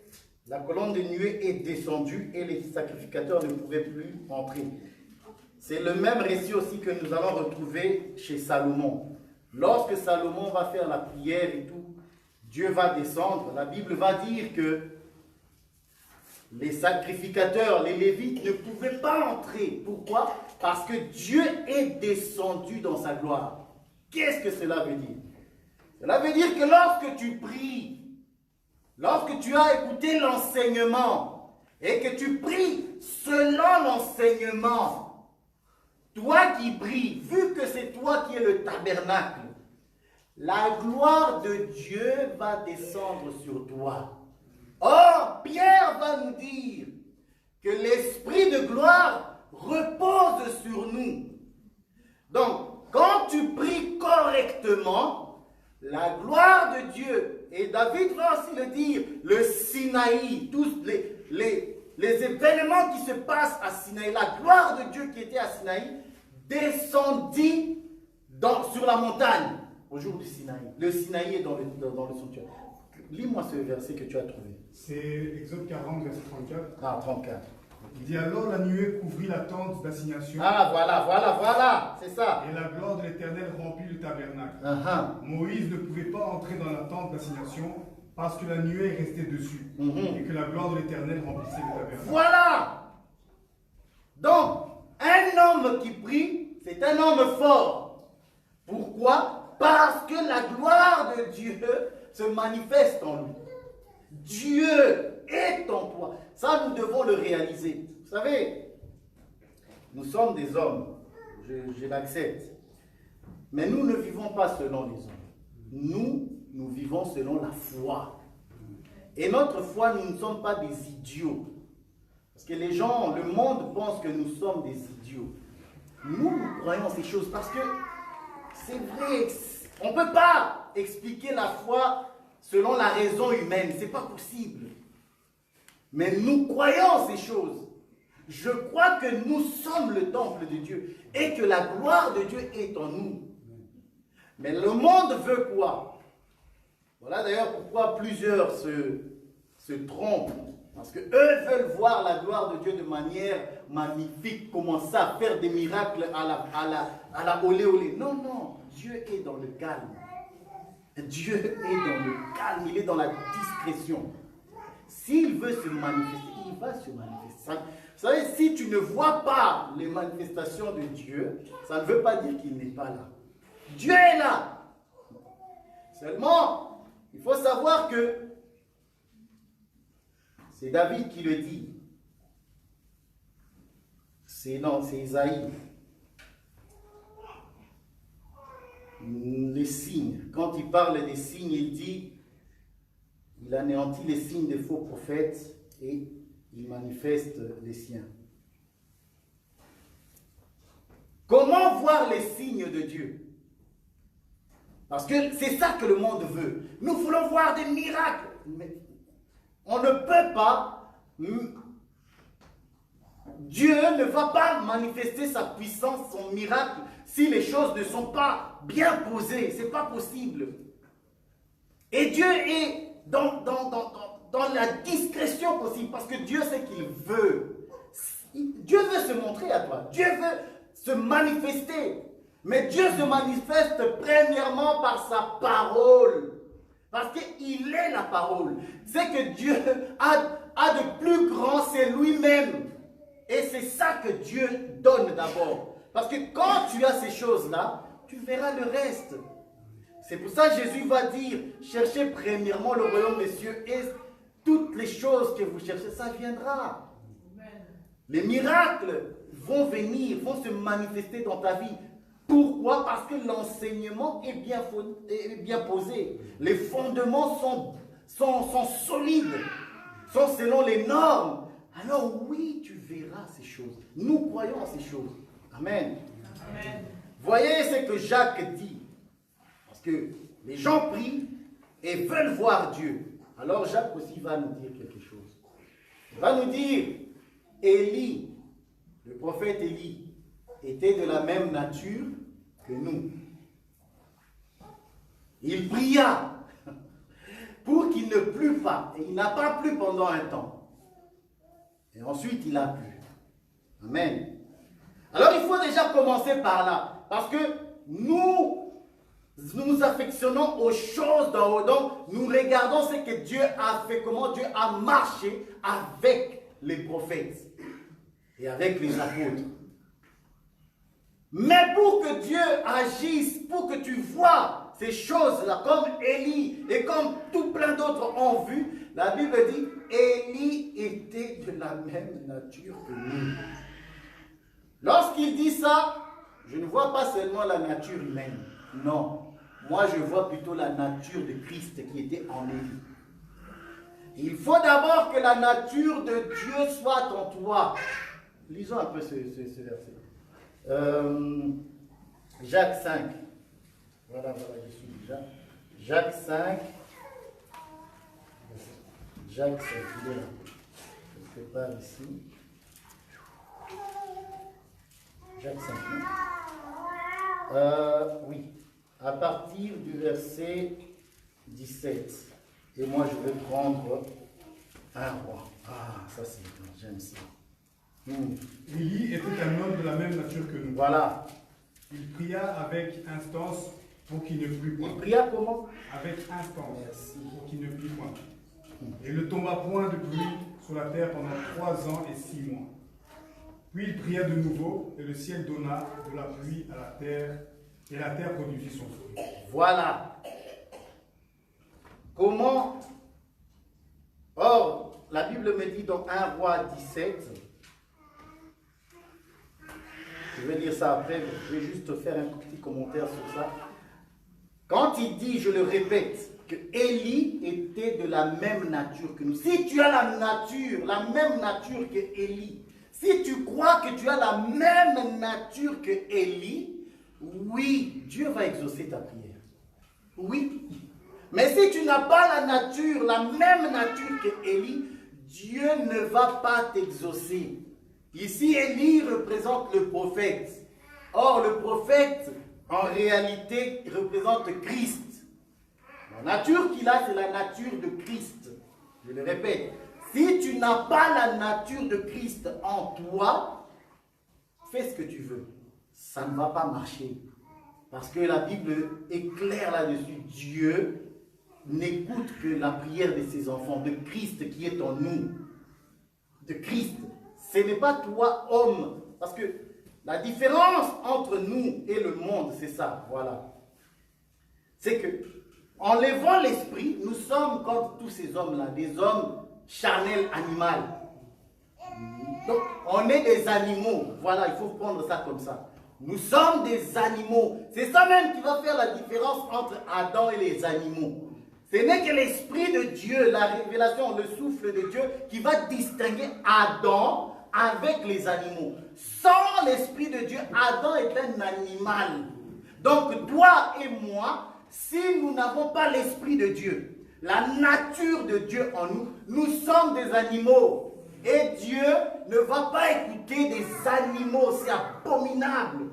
la colonne de nuée est descendue et les sacrificateurs ne pouvaient plus entrer. C'est le même récit aussi que nous allons retrouver chez Salomon. Lorsque Salomon va faire la prière et tout, Dieu va descendre. La Bible va dire que les sacrificateurs, les Lévites, ne pouvaient pas entrer. Pourquoi? Parce que Dieu est descendu dans sa gloire. Qu'est-ce que cela veut dire? Cela veut dire que lorsque tu pries, lorsque tu as écouté l'enseignement et que tu pries selon l'enseignement, toi qui pries, vu que c'est toi qui es le tabernacle, la gloire de Dieu va descendre sur toi. Or, Pierre va nous dire que l'Esprit de gloire repose sur nous. Donc, quand tu pries correctement, la gloire de Dieu, et David va aussi le dire, le Sinaï, tous les événements qui se passent à Sinaï, la gloire de Dieu qui était à Sinaï, descendit sur la montagne au jour du Sinaï. Le Sinaï est dans le sanctuaire. Lis-moi ce verset que tu as trouvé. C'est Exode 40, verset 34. Ah, 34. Il dit alors la nuée couvrit la tente d'assignation. Ah, voilà, c'est ça. Et la gloire de l'Éternel remplit le tabernacle. Uh-huh. Moïse ne pouvait pas entrer dans la tente d'assignation parce que la nuée est restée dessus et que la gloire de l'Éternel remplissait le tabernacle. Voilà. Donc, un homme qui prie, c'est un homme fort. Pourquoi? Parce que la gloire de Dieu se manifeste en lui. Dieu est en toi. Ça, nous devons le réaliser. Vous savez, nous sommes des hommes. Je l'accepte. Mais nous ne vivons pas selon les hommes. Nous vivons selon la foi. Et notre foi, nous ne sommes pas des idiots. Parce que les gens, le monde pense que nous sommes des idiots. Nous croyons ces choses parce que c'est vrai. On ne peut pas expliquer la foi selon la raison humaine. Ce n'est pas possible. Mais nous croyons ces choses. Je crois que nous sommes le temple de Dieu et que la gloire de Dieu est en nous. Mais le monde veut quoi? Voilà d'ailleurs pourquoi plusieurs se trompent. Parce qu'eux veulent voir la gloire de Dieu de manière magnifique, commencer à faire des miracles à la olé olé. Non, non, Dieu est dans le calme. Dieu est dans le calme, il est dans la discrétion. S'il veut se manifester, il va se manifester. Vous savez, si tu ne vois pas les manifestations de Dieu, ça ne veut pas dire qu'il n'est pas là. Dieu est là. Seulement, il faut savoir que c'est David qui le dit. C'est Isaïe. Les signes. Quand il parle des signes, il dit, il anéantit les signes des faux prophètes et il manifeste les siens. Comment voir les signes de Dieu? Parce que c'est ça que le monde veut. Nous voulons voir des miracles. Mais on ne peut pas. Dieu ne va pas manifester sa puissance, son miracle, si les choses ne sont pas bien posées. Ce n'est pas possible. Et Dieu est dans la discrétion possible, parce que Dieu sait qu'il veut. Dieu veut se montrer à toi. Dieu veut se manifester. Mais Dieu se manifeste premièrement par sa parole. Parce qu'il est la parole. C'est que Dieu a de plus grand, c'est lui-même. Et c'est ça que Dieu donne d'abord. Parce que quand tu as ces choses-là, tu verras le reste. C'est pour ça que Jésus va dire, cherchez premièrement le royaume des cieux et toutes les choses que vous cherchez, ça viendra. Les miracles vont venir, vont se manifester dans ta vie. Pourquoi? Parce que l'enseignement est bien posé. Les fondements sont solides, sont selon les normes. Alors oui, tu verras ces choses. Nous croyons à ces choses. Amen. Amen. Voyez ce que Jacques dit. Parce que les gens prient et veulent voir Dieu. Alors Jacques aussi va nous dire quelque chose. Il va nous dire, Élie, le prophète Élie, était de la même nature que nous. Il pria pour qu'il ne plût pas. Et il n'a pas plu pendant un temps. Et ensuite, il a plu. Amen. Alors, il faut déjà commencer par là. Parce que nous nous affectionnons aux choses d'en haut. Donc, nous regardons ce que Dieu a fait, comment Dieu a marché avec les prophètes et avec les apôtres. Mais pour que Dieu agisse, pour que tu vois ces choses-là, comme Élie et comme tout plein d'autres ont vu, la Bible dit, Élie était de la même nature que nous. Lorsqu'il dit ça, je ne vois pas seulement la nature humaine. Non, moi je vois plutôt la nature de Christ qui était en Élie. Il faut d'abord que la nature de Dieu soit en toi. Lisons un peu ce verset. Jacques 5. Voilà, je suis déjà. Jacques 5. Jacques 5, il est là. Quelque part ici. Jacques 5. Oui, à partir du verset 17. Et moi, je vais prendre un roi. Ah, ça c'est bien, j'aime ça. Élie était un homme de la même nature que nous. Voilà. Il pria avec instance pour qu'il ne plût point. Il pria comment? Avec instance. Merci. Pour qu'il ne plût point. Et ne tomba point de pluie sur la terre pendant 3 ans et 6 mois. Puis il pria de nouveau, et le ciel donna de la pluie à la terre, et la terre produisit son fruit. Voilà. Comment? Or, la Bible me dit dans 1 Roi 17, je vais lire ça après, je vais juste faire un petit commentaire sur ça. Quand il dit, je le répète, que Élie était de la même nature que nous. Si tu as la même nature que Élie, si tu crois que tu as la même nature que Élie, oui, Dieu va exaucer ta prière. Oui. Mais si tu n'as pas la même nature que Élie, Dieu ne va pas t'exaucer. Ici, Élie représente le prophète. Or, le prophète, en réalité, représente Christ. La nature qu'il a, c'est la nature de Christ. Je le répète. Si tu n'as pas la nature de Christ en toi, fais ce que tu veux. Ça ne va pas marcher. Parce que la Bible est claire là-dessus. Dieu n'écoute que la prière de ses enfants, de Christ qui est en nous. De Christ. Ce n'est pas toi, homme. Parce que la différence entre nous et le monde, c'est ça. Voilà. C'est que, en levant l'esprit, nous sommes comme tous ces hommes-là, des hommes charnels, animaux. Donc, on est des animaux. Voilà, il faut prendre ça comme ça. Nous sommes des animaux. C'est ça même qui va faire la différence entre Adam et les animaux. Ce n'est que l'Esprit de Dieu, la révélation, le souffle de Dieu qui va distinguer Adam avec les animaux. Sans l'Esprit de Dieu, Adam est un animal. Donc toi et moi, si nous n'avons pas l'Esprit de Dieu, la nature de Dieu en nous, nous sommes des animaux. Et Dieu ne va pas écouter des animaux, c'est abominable.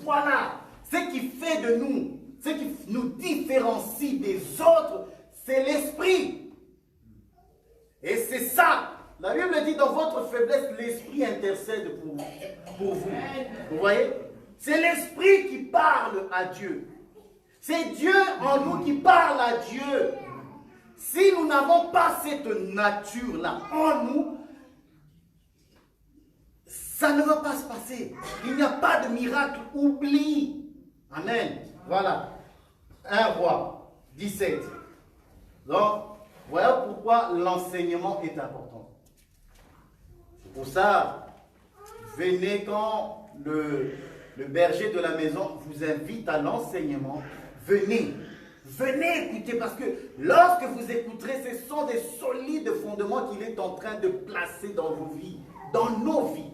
Voilà, ce qui fait de nous, ce qui nous différencie des autres, c'est l'esprit. Et c'est ça. La Bible dit dans votre faiblesse, l'esprit intercède pour vous. Vous voyez? C'est l'esprit qui parle à Dieu. C'est Dieu en nous qui parle à Dieu. Si nous n'avons pas cette nature-là en nous, ça ne va pas se passer. Il n'y a pas de miracle. Oublie. Amen. Voilà. 1 Roi 17. Donc, voilà pourquoi l'enseignement est important. C'est pour ça, venez quand le berger de la maison vous invite à l'enseignement. Venez. Venez écouter parce que lorsque vous écouterez, ce sont des solides fondements qu'il est en train de placer dans vos vies, dans nos vies,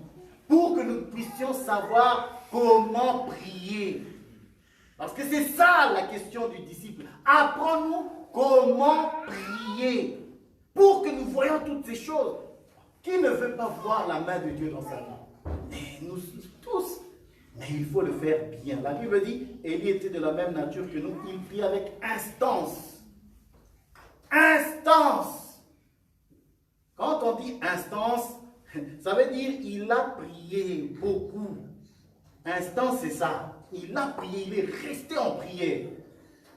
pour que nous puissions savoir comment prier. Parce que c'est ça la question du disciple. Apprends-nous comment prier pour que nous voyions toutes ces choses. Qui ne veut pas voir la main de Dieu dans sa vie? Mais nous tous. Mais il faut le faire bien. La Bible dit, Élie était de la même nature que nous. Il prie avec instance. Instance. Quand on dit instance, ça veut dire il a prié beaucoup. Instance, c'est ça. Il a prié, il est resté en prière.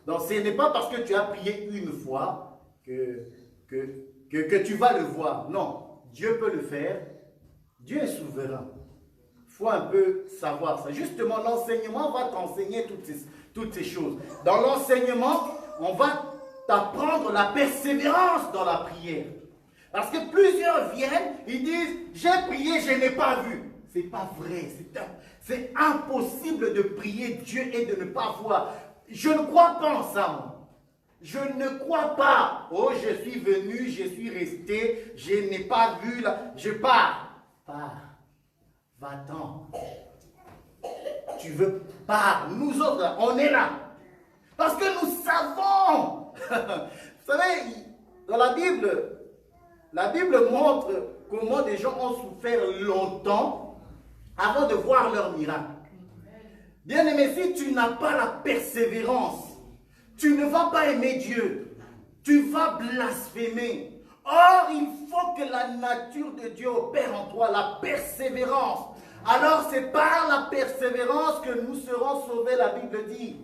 Donc ce n'est pas parce que tu as prié une fois que tu vas le voir. Non, Dieu peut le faire. Dieu est souverain. Il faut un peu savoir ça. Justement, l'enseignement va t'enseigner toutes ces choses. Dans l'enseignement, on va t'apprendre la persévérance dans la prière. Parce que plusieurs viennent, ils disent, j'ai prié, je n'ai pas vu. C'est pas vrai. C'est impossible de prier Dieu et de ne pas voir. Je ne crois pas en ça, moi. Je ne crois pas. Oh, je suis venu, je suis resté, je n'ai pas vu là. Je pars. Pars. Va-t'en. Tu veux pas. Nous autres, là, on est là. Parce que nous savons. Vous savez, dans la Bible montre comment des gens ont souffert longtemps avant de voir leur miracle. Bien-aimé, si tu n'as pas la persévérance, tu ne vas pas aimer Dieu. Tu vas blasphémer. Or, il faut que la nature de Dieu opère en toi, la persévérance. Alors, c'est par la persévérance que nous serons sauvés, la Bible dit.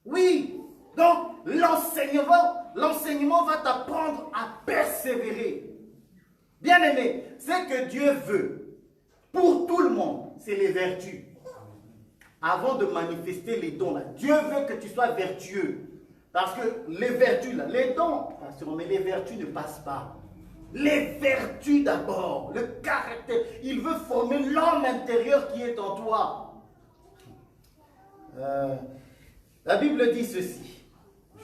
Oui, donc l'enseignement va t'apprendre à persévérer. Bien-aimé, ce que Dieu veut pour tout le monde, c'est les vertus. Avant de manifester les dons, là, Dieu veut que tu sois vertueux. Parce que les vertus, là, les dons, mais les vertus ne passent pas. Les vertus d'abord, le caractère. Il veut former l'homme intérieur qui est en toi. La Bible dit ceci.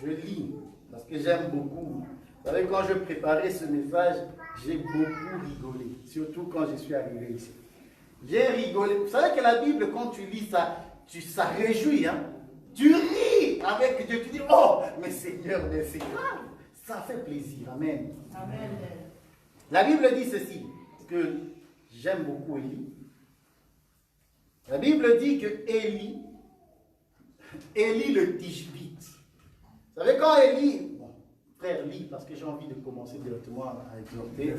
Je lis, parce que j'aime beaucoup. Vous savez, quand je préparais ce message, j'ai beaucoup rigolé. Surtout quand je suis arrivé ici. J'ai rigolé. Vous savez que la Bible, quand tu lis ça, ça réjouit, hein? Tu ris avec Dieu. Tu dis, oh, mais Seigneur, mais c'est grave. Ça fait plaisir. Amen. Amen. La Bible dit ceci, parce que j'aime beaucoup Élie. La Bible dit que Élie le Tishbite. Vous savez quand Élie, bon, frère, lis, parce que j'ai envie de commencer directement à exhorter.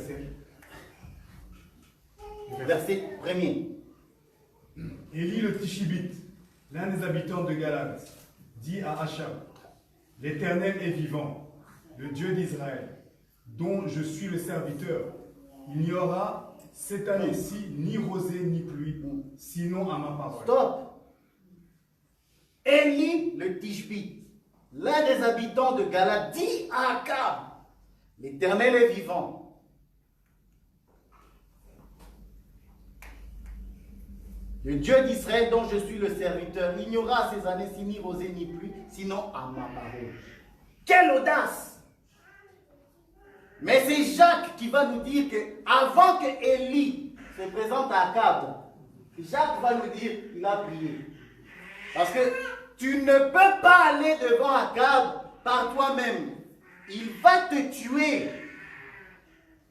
Verset 1er. Élie le Tishbite, l'un des habitants de Galade, dit à Achab, l'Éternel est vivant, le Dieu d'Israël, dont je suis le serviteur. Il n'y aura cette année-ci ni rosée ni pluie, sinon à ma parole. Stop. Élie le Tishbite, l'un des habitants de Galade, dit à Akab, l'Éternel est vivant. Le Dieu d'Israël dont je suis le serviteur, il n'y aura ces années-ci ni rosée ni pluie, sinon à ma parole. Quelle audace! Mais c'est Jacques qui va nous dire que avant que Élie se présente à Akab, Jacques va nous dire qu'il a prié. Parce que tu ne peux pas aller devant Akab par toi-même. Il va te tuer.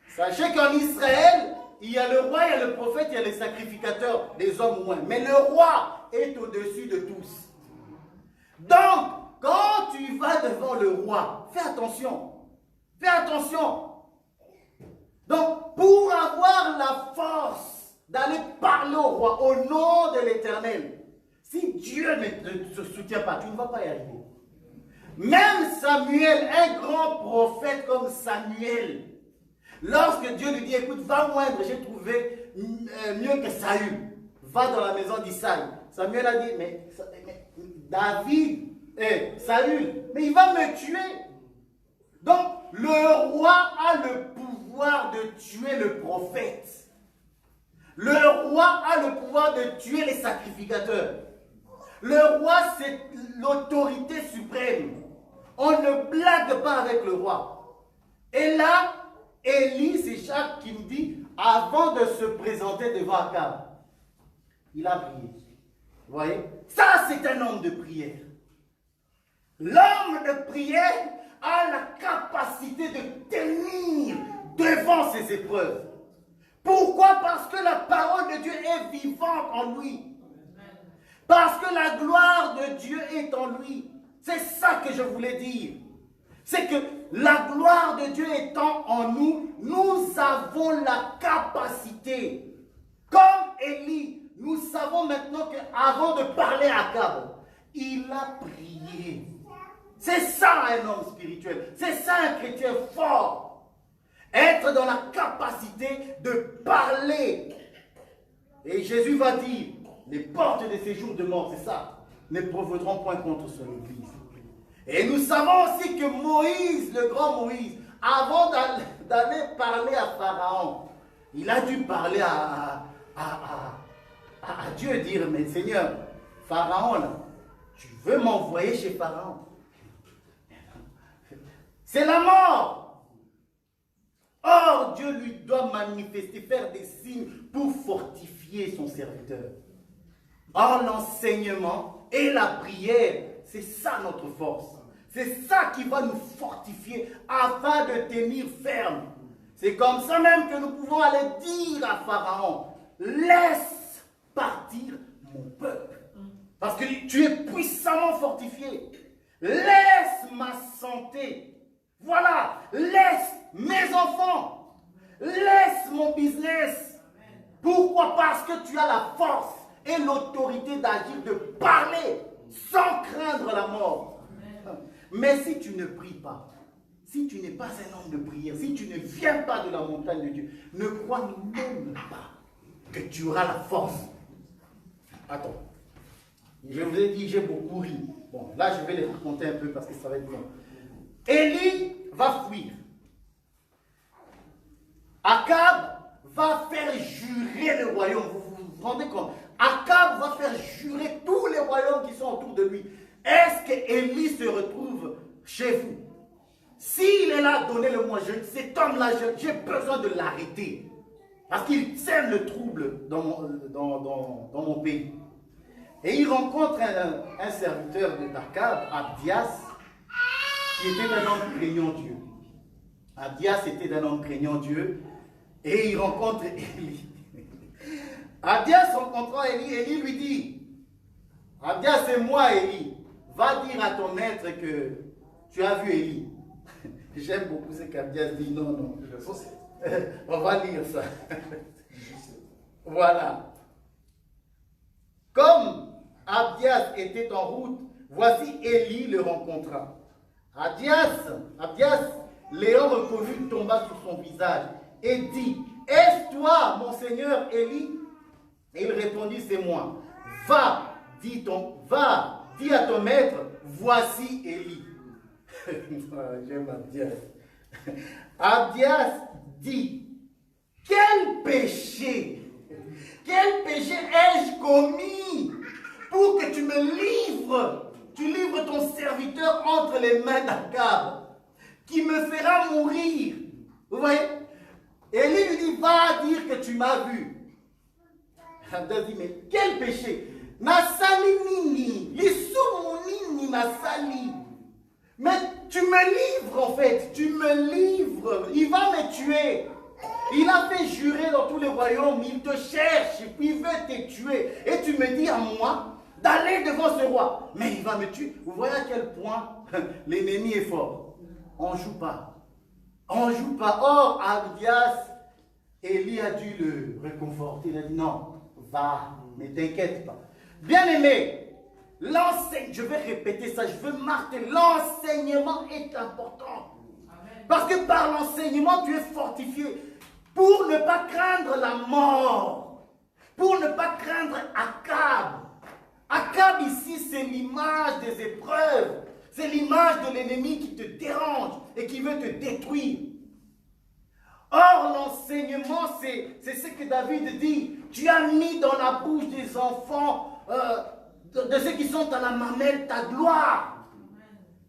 Sachez qu'en Israël, il y a le roi, il y a le prophète, il y a les sacrificateurs, des hommes au moins. Mais le roi est au-dessus de tous. Donc, quand tu vas devant le roi, fais attention. Fais attention. Donc, pour avoir la force d'aller parler au roi au nom de l'Éternel, si Dieu ne te soutient pas, tu ne vas pas y arriver. Même Samuel, un grand prophète comme Samuel, lorsque Dieu lui dit, écoute, va moindre, j'ai trouvé mieux que Saül. Va dans la maison d'Isaïe. Samuel a dit, mais David, Saül, mais il va me tuer. Donc, le roi a le pouvoir de tuer le prophète. Le roi a le pouvoir de tuer les sacrificateurs. Le roi, c'est l'autorité suprême. On ne blague pas avec le roi. Et là, Élie, c'est Jacques qui me dit, avant de se présenter devant Akab, il a prié. Vous voyez? Ça, c'est un homme de prière. L'homme de prière a la capacité de tenir devant ses épreuves. Pourquoi? Parce que la parole de Dieu est vivante en lui. Parce que la gloire de Dieu est en lui. C'est ça que je voulais dire. C'est que la gloire de Dieu étant en nous, nous avons la capacité. Comme Élie, nous savons maintenant qu'avant de parler à Akab, il a prié. C'est ça un homme spirituel. C'est ça un chrétien fort. Être dans la capacité de parler. Et Jésus va dire, les portes de ces jours de mort, c'est ça, ne profiteront point contre son Église. Et nous savons aussi que Moïse, le grand Moïse, avant d'aller parler à Pharaon, il a dû parler à Dieu, dire, mais Seigneur, Pharaon, là, tu veux m'envoyer chez Pharaon? C'est la mort. Or, Dieu lui doit manifester, faire des signes pour fortifier son serviteur. Or, l'enseignement et la prière, c'est ça notre force. C'est ça qui va nous fortifier afin de tenir ferme. C'est comme ça même que nous pouvons aller dire à Pharaon, laisse partir mon peuple. Parce que tu es puissamment fortifié. Laisse ma santé. Voilà. Laisse mes enfants. Laisse mon business. Pourquoi? Parce que tu as la force et l'autorité d'agir, de parler sans craindre la mort. Mais si tu ne pries pas, si tu n'es pas un homme de prière, si tu ne viens pas de la montagne de Dieu, ne crois même pas que tu auras la force. Attends, je vous ai dit, j'ai beaucoup ri. Bon, là je vais les raconter un peu parce que ça va être long. Élie va fuir. Akab va faire jurer le royaume. Vous vous rendez compte? Akab va faire jurer tous les royaumes qui sont autour de lui. Est-ce que Élie se retrouve chez vous? S'il est là, donnez-le-moi. Cet homme-là, j'ai besoin de l'arrêter. Parce qu'il sème le trouble dans mon pays. Et il rencontre un serviteur d'Akab, Abdias, qui était un homme craignant Dieu. Abdias était un homme craignant Dieu. Et il rencontre Élie. Abdias rencontrant Élie, Élie lui dit, Abdias, c'est moi Élie. Va dire à ton maître que tu as vu Élie. J'aime beaucoup ce qu'Abdias dit. Non. On va lire ça. Voilà. Comme Abdias était en route, voici Élie le rencontra. Abdias, Léon reconnut, tomba sur son visage et dit, est-ce toi, mon seigneur Élie? Et il répondit, c'est moi. Va, dis à ton maître, voici Élie. J'aime Abdias. Abdias dit, quel péché ai-je commis pour que tu livres ton serviteur entre les mains d'Akab, qui me fera mourir. Vous voyez? Élie lui dit, va dire que tu m'as vu. Abdias dit, mais quel péché? Nasali nini, l'isoumouni nasali. Mais tu me livres en fait, tu me livres, il va me tuer. Il a fait jurer dans tous les royaumes, il te cherche, il veut te tuer. Et tu me dis à moi d'aller devant ce roi. Mais il va me tuer. Vous voyez à quel point l'ennemi est fort. On ne joue pas. On ne joue pas. Or, Abdias, Élie a dû le réconforter. Il a dit non, va, ne t'inquiète pas. Bien-aimé, je vais répéter ça, je veux marteler, l'enseignement est important. Parce que par l'enseignement, tu es fortifié pour ne pas craindre la mort, pour ne pas craindre Akab. Akab ici, c'est l'image des épreuves, c'est l'image de l'ennemi qui te dérange et qui veut te détruire. Or, l'enseignement, c'est ce que David dit. Tu as mis dans la bouche des enfants, de ceux qui sont à la mamelle, ta gloire.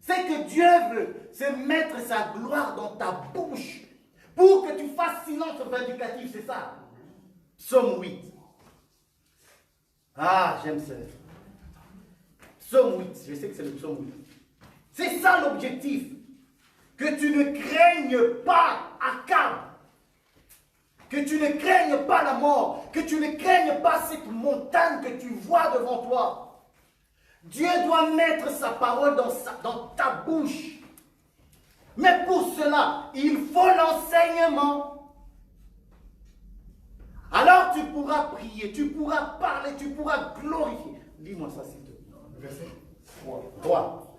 C'est que Dieu veut, c'est mettre sa gloire dans ta bouche pour que tu fasses silence vindicatif, c'est ça. Psaume 8. Ah, j'aime ça. Psaume 8, je sais que c'est le psaume 8. C'est ça l'objectif. Que tu ne craignes pas Akab. Que tu ne craignes pas la mort. Que tu ne craignes pas cette montagne que tu vois devant toi. Dieu doit mettre sa parole dans ta bouche. Mais pour cela, il faut l'enseignement. Alors tu pourras prier, tu pourras parler, tu pourras glorifier. Dis-moi ça s'il te plaît. Verset 3.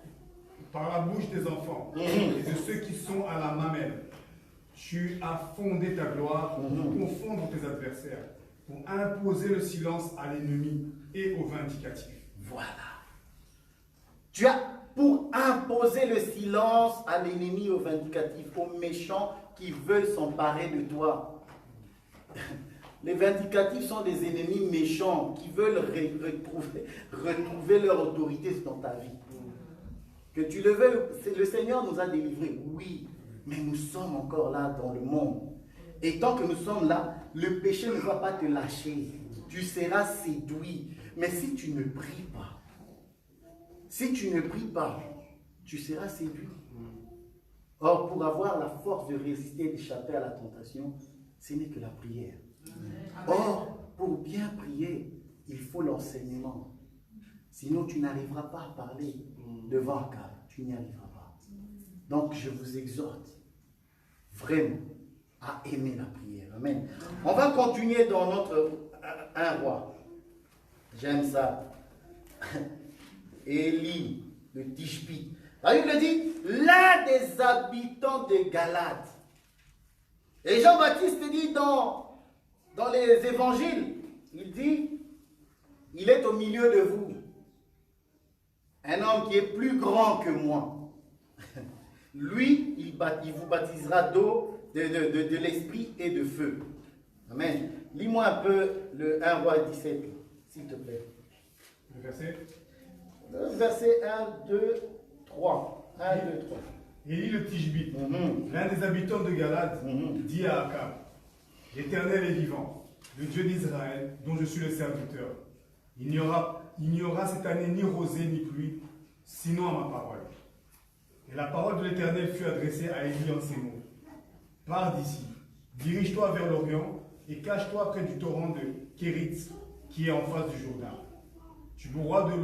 Par la bouche des enfants et de ceux qui sont à la mamelle, tu as fondé ta gloire pour confondre tes adversaires, pour imposer le silence à l'ennemi et au vindicatif. Voilà. Tu as pour imposer le silence à l'ennemi, au vindicatif, aux méchants qui veulent s'emparer de toi. Les vindicatifs sont des ennemis méchants qui veulent retrouver leur autorité dans ta vie. Que tu le veuilles, le Seigneur nous a délivrés, oui, mais nous sommes encore là dans le monde. Et tant que nous sommes là, le péché ne va pas te lâcher. Tu seras séduit. Mais si tu ne pries pas, tu seras séduit. Or, pour avoir la force de résister et d'échapper à la tentation, ce n'est que la prière. Or, pour bien prier, il faut l'enseignement. Sinon, tu n'arriveras pas à parler devant Akab. Tu n'y arriveras pas. Donc, je vous exhorte vraiment à aimer la prière. Amen. On va continuer dans notre 1 roi. J'aime ça. Élie, le Tishbite. La Bible dit, l'un des habitants de Galade. Et Jean-Baptiste dit dans les évangiles, il dit, il est au milieu de vous. Un homme qui est plus grand que moi. Lui, il vous baptisera d'eau, de l'esprit et de feu. Amen. Lis-moi un peu le 1 roi 17, s'il te plaît. Le verset. Verset 1, 2, 3. 1, 2, 3. Élie le Tishbite, l'un des habitants de Galade, dit à Akab, l'Éternel est vivant, le Dieu d'Israël, dont je suis le serviteur. Il n'y aura cette année ni rosée ni pluie, sinon à ma parole. Et la parole de l'Éternel fut adressée à Élie en ces mots. Pars d'ici, dirige-toi vers l'Orient et cache-toi près du torrent de Kérit, qui est en face du Jourdain. Tu boiras de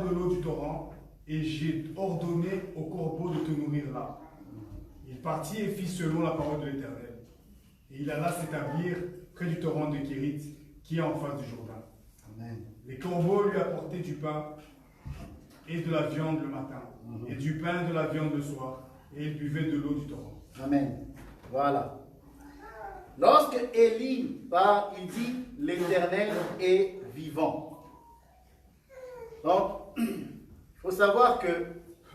l'eau du torrent, et j'ai ordonné au corbeau de te nourrir là. Il partit et fit selon la parole de l'Éternel. Et il alla s'établir près du torrent de Kérit, qui est en face du Jourdain. Amen. Les corbeaux lui apportaient du pain et de la viande le matin, et du pain et de la viande le soir, et il buvait de l'eau du torrent. Amen. Voilà. Lorsque Élie parle, il dit l'Éternel est vivant. Donc, il faut savoir que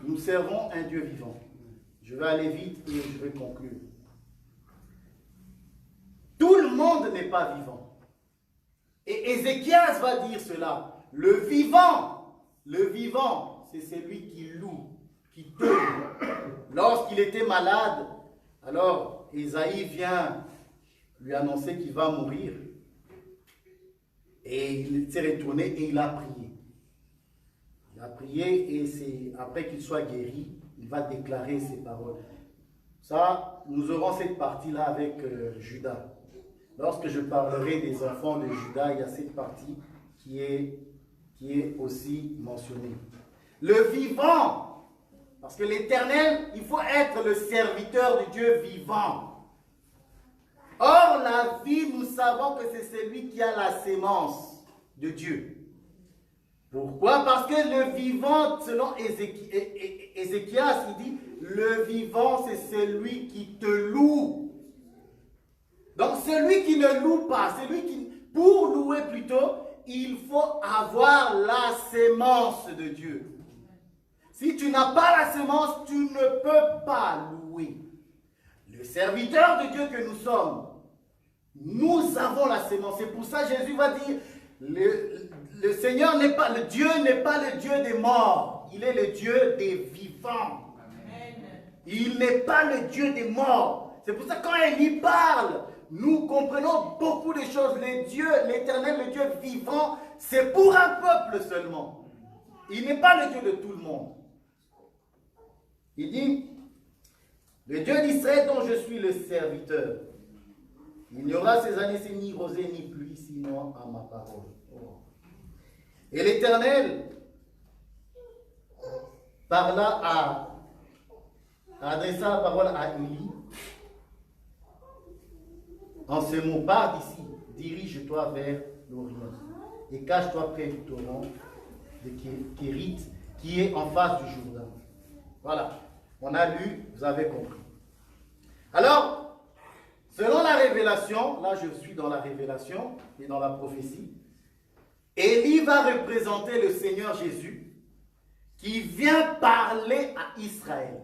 nous servons un Dieu vivant. Je vais aller vite et je vais conclure. Tout le monde n'est pas vivant. Et Ézéchias va dire cela. Le vivant, c'est celui qui loue, qui te loue. Lorsqu'il était malade, alors Ésaïe vient lui annoncer qu'il va mourir. Et il s'est retourné et il a prié. Il a prié et c'est après qu'il soit guéri, il va déclarer ces paroles. Ça, nous aurons cette partie-là avec Judas. Lorsque je parlerai des enfants de Judas, il y a cette partie qui est aussi mentionnée. Le vivant, parce que l'Éternel, il faut être le serviteur du Dieu vivant. Or, la vie, nous savons que c'est celui qui a la sémence de Dieu. Pourquoi? Parce que le vivant, selon Ézéchias, il dit, le vivant, c'est celui qui te loue. Donc, celui qui ne loue pas, pour louer plutôt, il faut avoir la sémence de Dieu. Si tu n'as pas la sémence, tu ne peux pas louer. Le serviteur de Dieu que nous sommes, nous avons la sémence. C'est pour ça que Jésus va dire, le Seigneur n'est pas, le Dieu n'est pas le Dieu des morts. Il est le Dieu des vivants. Amen. Il n'est pas le Dieu des morts. C'est pour ça que quand Élie parle, nous comprenons beaucoup de choses. L'Éternel, le Dieu vivant, c'est pour un peuple seulement. Il n'est pas le Dieu de tout le monde. Il dit, le Dieu d'Israël dont je suis le serviteur. Il n'y aura ces années ni rosée ni pluie, sinon à ma parole. Et l'Éternel adressa la parole à Élie en ce mot, pars d'ici, dirige-toi vers l'Orient et cache-toi près du torrent de Kérit qui est en face du Jourdain. Voilà, on a lu, vous avez compris. Alors, selon la révélation, là je suis dans la révélation et dans la prophétie, Élie va représenter le Seigneur Jésus qui vient parler à Israël.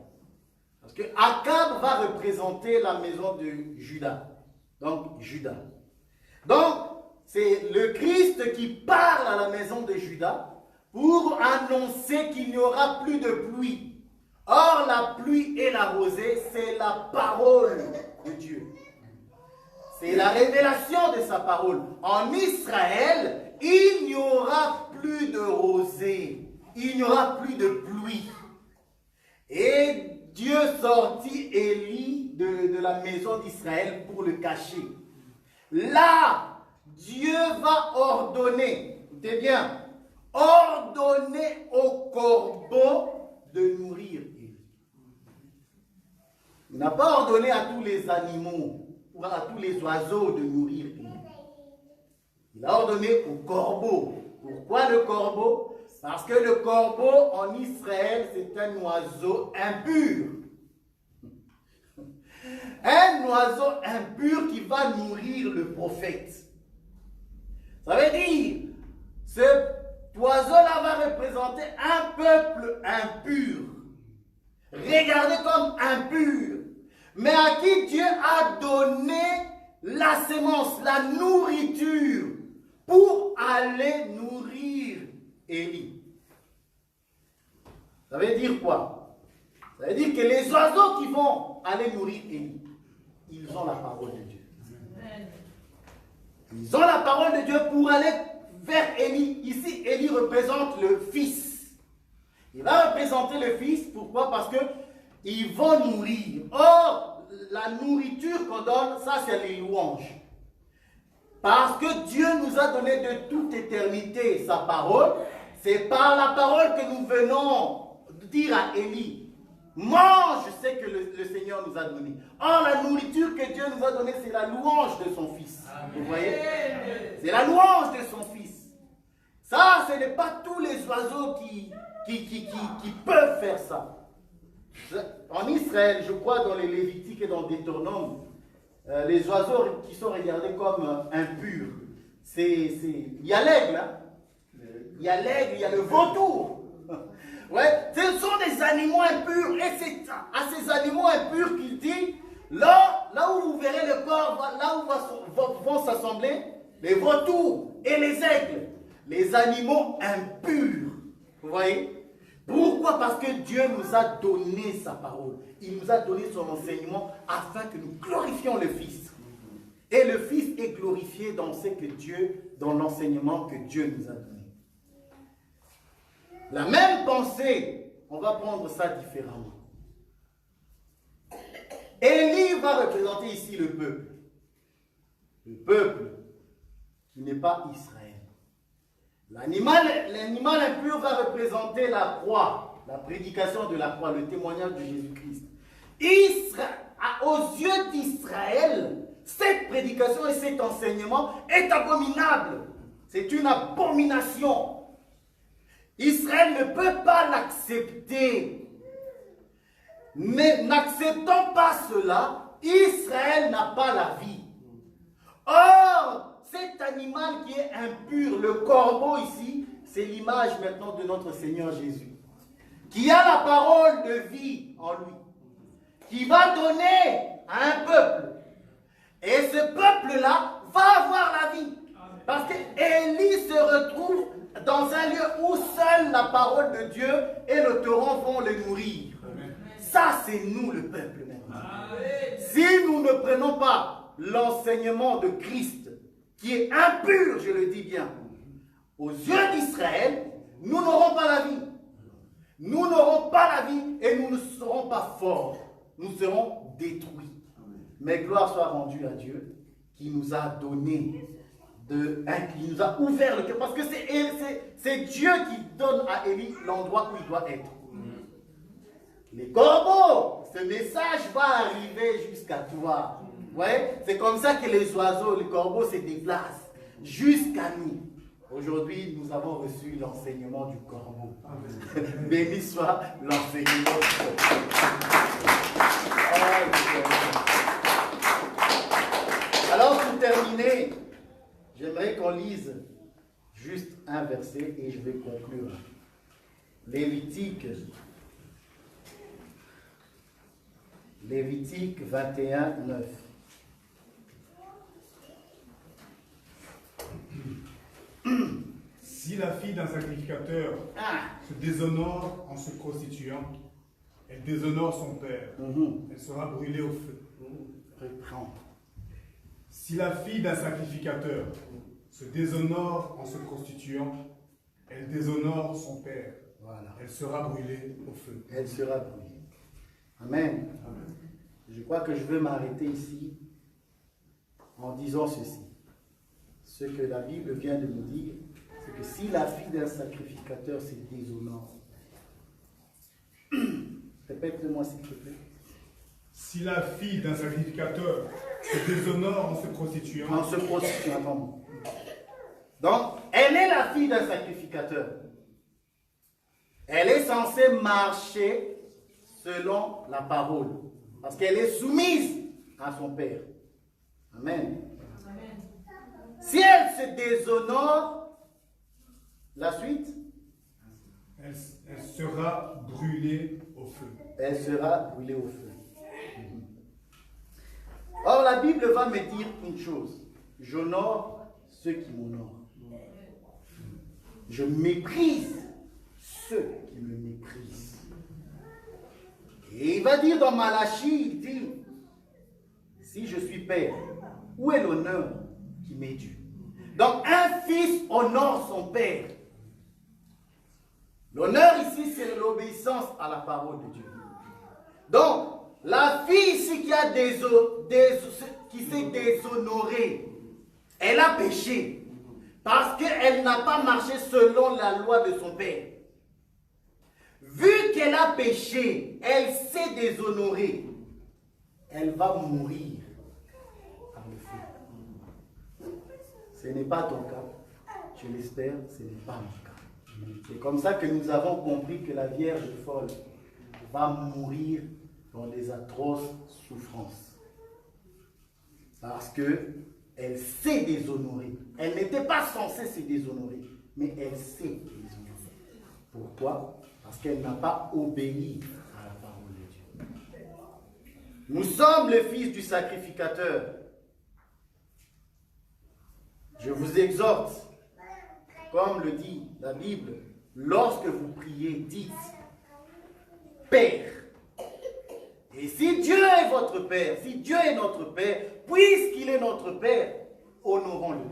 Parce que Akab va représenter la maison de Juda. Donc, Juda. Donc, c'est le Christ qui parle à la maison de Juda pour annoncer qu'il n'y aura plus de pluie. Or, la pluie et la rosée, c'est la parole de Dieu. C'est la révélation de sa parole. En Israël, il n'y aura plus de rosée. Il n'y aura plus de pluie. Et Dieu sortit Élie de la maison d'Israël pour le cacher. Là, Dieu va ordonner, écoutez bien, ordonné au corbeau de nourrir Élie. Il n'a pas ordonné à tous les animaux ou à tous les oiseaux de nourrir Élie. Il a ordonné au corbeau. Pourquoi le corbeau? Parce que le corbeau en Israël, c'est un oiseau impur. Un oiseau impur qui va nourrir le prophète. Ça veut dire, cet oiseau-là va représenter un peuple impur, regardé comme impur, mais à qui Dieu a donné la sémence, la nourriture, pour aller nourrir Élie. Ça veut dire quoi? Ça veut dire que les oiseaux qui vont aller nourrir Élie, ils ont la parole de Dieu. Ils ont la parole de Dieu pour aller vers Élie. Ici, Élie représente le fils. Il va représenter le fils. Pourquoi? Parce qu'ils vont nourrir. Or, la nourriture qu'on donne, ça c'est les louanges. Parce que Dieu nous a donné de toute éternité sa parole. C'est par la parole que nous venons dire à Élie. Mange ce que le Seigneur nous a donné. Or, la nourriture que Dieu nous a donnée, c'est la louange de son Fils. Vous voyez? C'est la louange de son Fils. Ça, ce n'est pas tous les oiseaux qui peuvent faire ça. En Israël, je crois dans les Lévitiques et dans Deutéronome, les oiseaux qui sont regardés comme impurs, il y a l'aigle, hein? Il y a l'aigle, il y a le vautour. Ouais, ce sont des animaux impurs, et c'est à ces animaux impurs qu'il dit, là où vous verrez le corps, là où vont s'assembler les vautours et les aigles, les animaux impurs. Vous voyez? Pourquoi? Parce que Dieu nous a donné sa parole. Il nous a donné son enseignement afin que nous glorifions le Fils. Et le Fils est glorifié dans dans l'enseignement que Dieu nous a donné. La même pensée, on va prendre ça différemment. Élie va représenter ici le peuple. Le peuple qui n'est pas Israël. L'animal impur va représenter la croix, la prédication de la croix, le témoignage de Jésus-Christ. Aux yeux d'Israël, cette prédication et cet enseignement est abominable. C'est une abomination. Israël ne peut pas l'accepter. Mais n'acceptant pas cela, Israël n'a pas la vie. Or, cet animal qui est impur, le corbeau ici, c'est l'image maintenant de notre Seigneur Jésus, qui a la parole de vie en lui, qui va donner à un peuple. Et ce peuple-là va avoir la vie. Parce qu'Élie se retrouve dans un lieu où seule la parole de Dieu et le torrent vont le nourrir. Ça, c'est nous le peuple maintenant. Si nous ne prenons pas l'enseignement de Christ, qui est impur, je le dis bien, aux yeux d'Israël, nous n'aurons pas la vie. Nous n'aurons pas la vie et nous ne serons pas forts. Nous serons détruits. Mais gloire soit rendue à Dieu qui nous a donné, qui nous a ouvert le cœur. Parce que c'est Dieu qui donne à Élie l'endroit où il doit être. Les corbeaux, ce message va arriver jusqu'à toi. Ouais? C'est comme ça que les oiseaux, les corbeaux se déplacent jusqu'à nous. Aujourd'hui, nous avons reçu l'enseignement du corbeau. Béni soit l'enseignement du corbeau. Alors, pour terminer, j'aimerais qu'on lise juste un verset et je vais conclure. Lévitique 21, 9. Si la fille d'un sacrificateur se déshonore en se prostituant, elle déshonore son père. Elle sera brûlée au feu. Reprends. Si la fille d'un sacrificateur se déshonore en se prostituant, elle déshonore son père. Voilà. Elle sera brûlée au feu. Elle sera brûlée. Amen. Amen. Je crois que je vais m'arrêter ici en disant ceci. Ce que la Bible vient de nous dire, c'est que si la fille d'un sacrificateur se déshonore, répète-le-moi s'il te plaît. Si la fille d'un sacrificateur se déshonore en se prostituant. En se prostituant. Donc, elle est la fille d'un sacrificateur. Elle est censée marcher selon la parole. Parce qu'elle est soumise à son père. Amen. Amen. Si elle se déshonore, la suite? Elle sera brûlée au feu. Elle sera brûlée au feu. Or, la Bible va me dire une chose. J'honore ceux qui m'honorent. Je méprise ceux qui me méprisent. Et il va dire dans Malachie, il dit, si je suis père, où est l'honneur qui m'est dû? Donc, un fils honore son père. L'honneur ici, c'est l'obéissance à la parole de Dieu. Donc, la fille ici qui s'est déshonorée, elle a péché parce qu'elle n'a pas marché selon la loi de son père. Vu qu'elle a péché, elle s'est déshonorée, elle va mourir par le feu. Ce n'est pas ton cas, je l'espère, ce n'est pas mon cas. C'est comme ça que nous avons compris que la Vierge folle va mourir dans des atroces souffrances. Parce qu'elle s'est déshonorée. Elle n'était pas censée se déshonorer, mais elle s'est déshonorée. Pourquoi? Parce qu'elle n'a pas obéi à la parole de Dieu. Nous sommes le fils du sacrificateur. Je vous exhorte, comme le dit la Bible, lorsque vous priez, dites Père. Et si Dieu est votre Père, si Dieu est notre Père, puisqu'il est notre Père, honorons-le.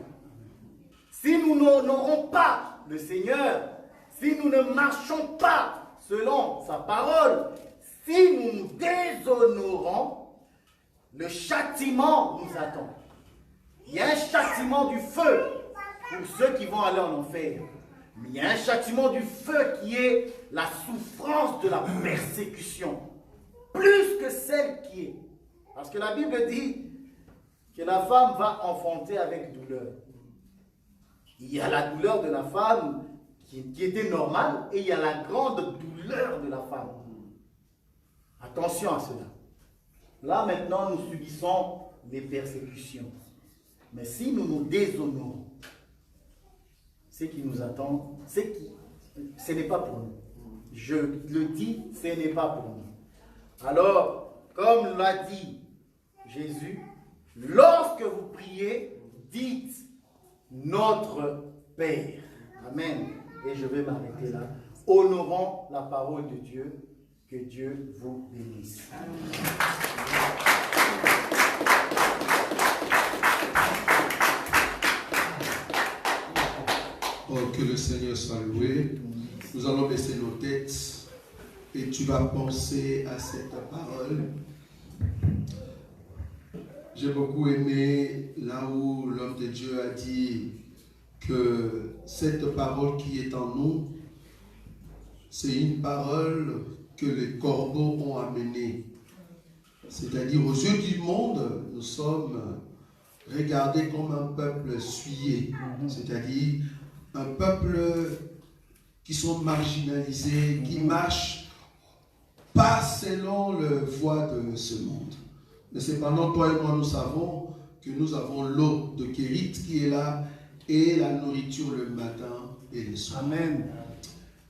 Si nous n'honorons pas le Seigneur, si nous ne marchons pas selon sa parole, si nous nous déshonorons, le châtiment nous attend. Il y a un châtiment du feu pour ceux qui vont aller en enfer. Mais il y a un châtiment du feu qui est la souffrance de la persécution. Plus que celle qui est. Parce que la Bible dit que la femme va enfanter avec douleur. Il y a la douleur de la femme qui était normale et il y a la grande douleur de la femme. Attention à cela. Là maintenant nous subissons les persécutions. Mais si nous nous déshonorons, ce qui nous attend, ce n'est pas pour nous. Je le dis, ce n'est pas pour nous. Alors, comme l'a dit Jésus, lorsque vous priez, dites notre Père. Amen. Et je vais m'arrêter là. Honorons la parole de Dieu. Que Dieu vous bénisse. Oh, que le Seigneur soit loué. Nous allons baisser nos têtes. Et tu vas penser à cette parole. J'ai beaucoup aimé là où l'homme de Dieu a dit que cette parole qui est en nous, c'est une parole que les corbeaux ont amenée. C'est-à-dire aux yeux du monde, nous sommes regardés comme un peuple souillé. C'est-à-dire un peuple qui sont marginalisés, qui marchent pas selon le voie de ce monde. Mais cependant, toi et moi, nous savons que nous avons l'eau de Kérit qui est là et la nourriture le matin et le soir. Amen.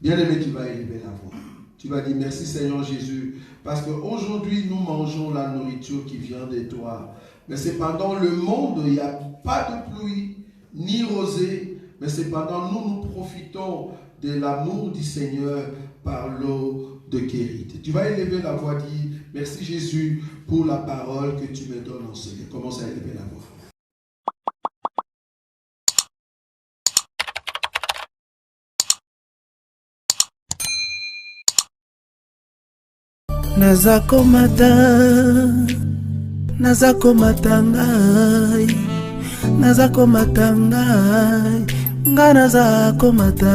Bien-aimé, tu vas élever la voix. Tu vas dire merci Seigneur Jésus, parce qu'aujourd'hui, nous mangeons la nourriture qui vient de toi. Mais cependant, le monde, il n'y a pas de pluie, ni rosée, mais cependant, nous profitons de l'amour du Seigneur par l'eau de Kérit. Tu vas élever la voix, dis merci Jésus pour la parole que tu me donnes en ce lieu. Commence à élever la voix. Nazakomata ngai ngana za komata.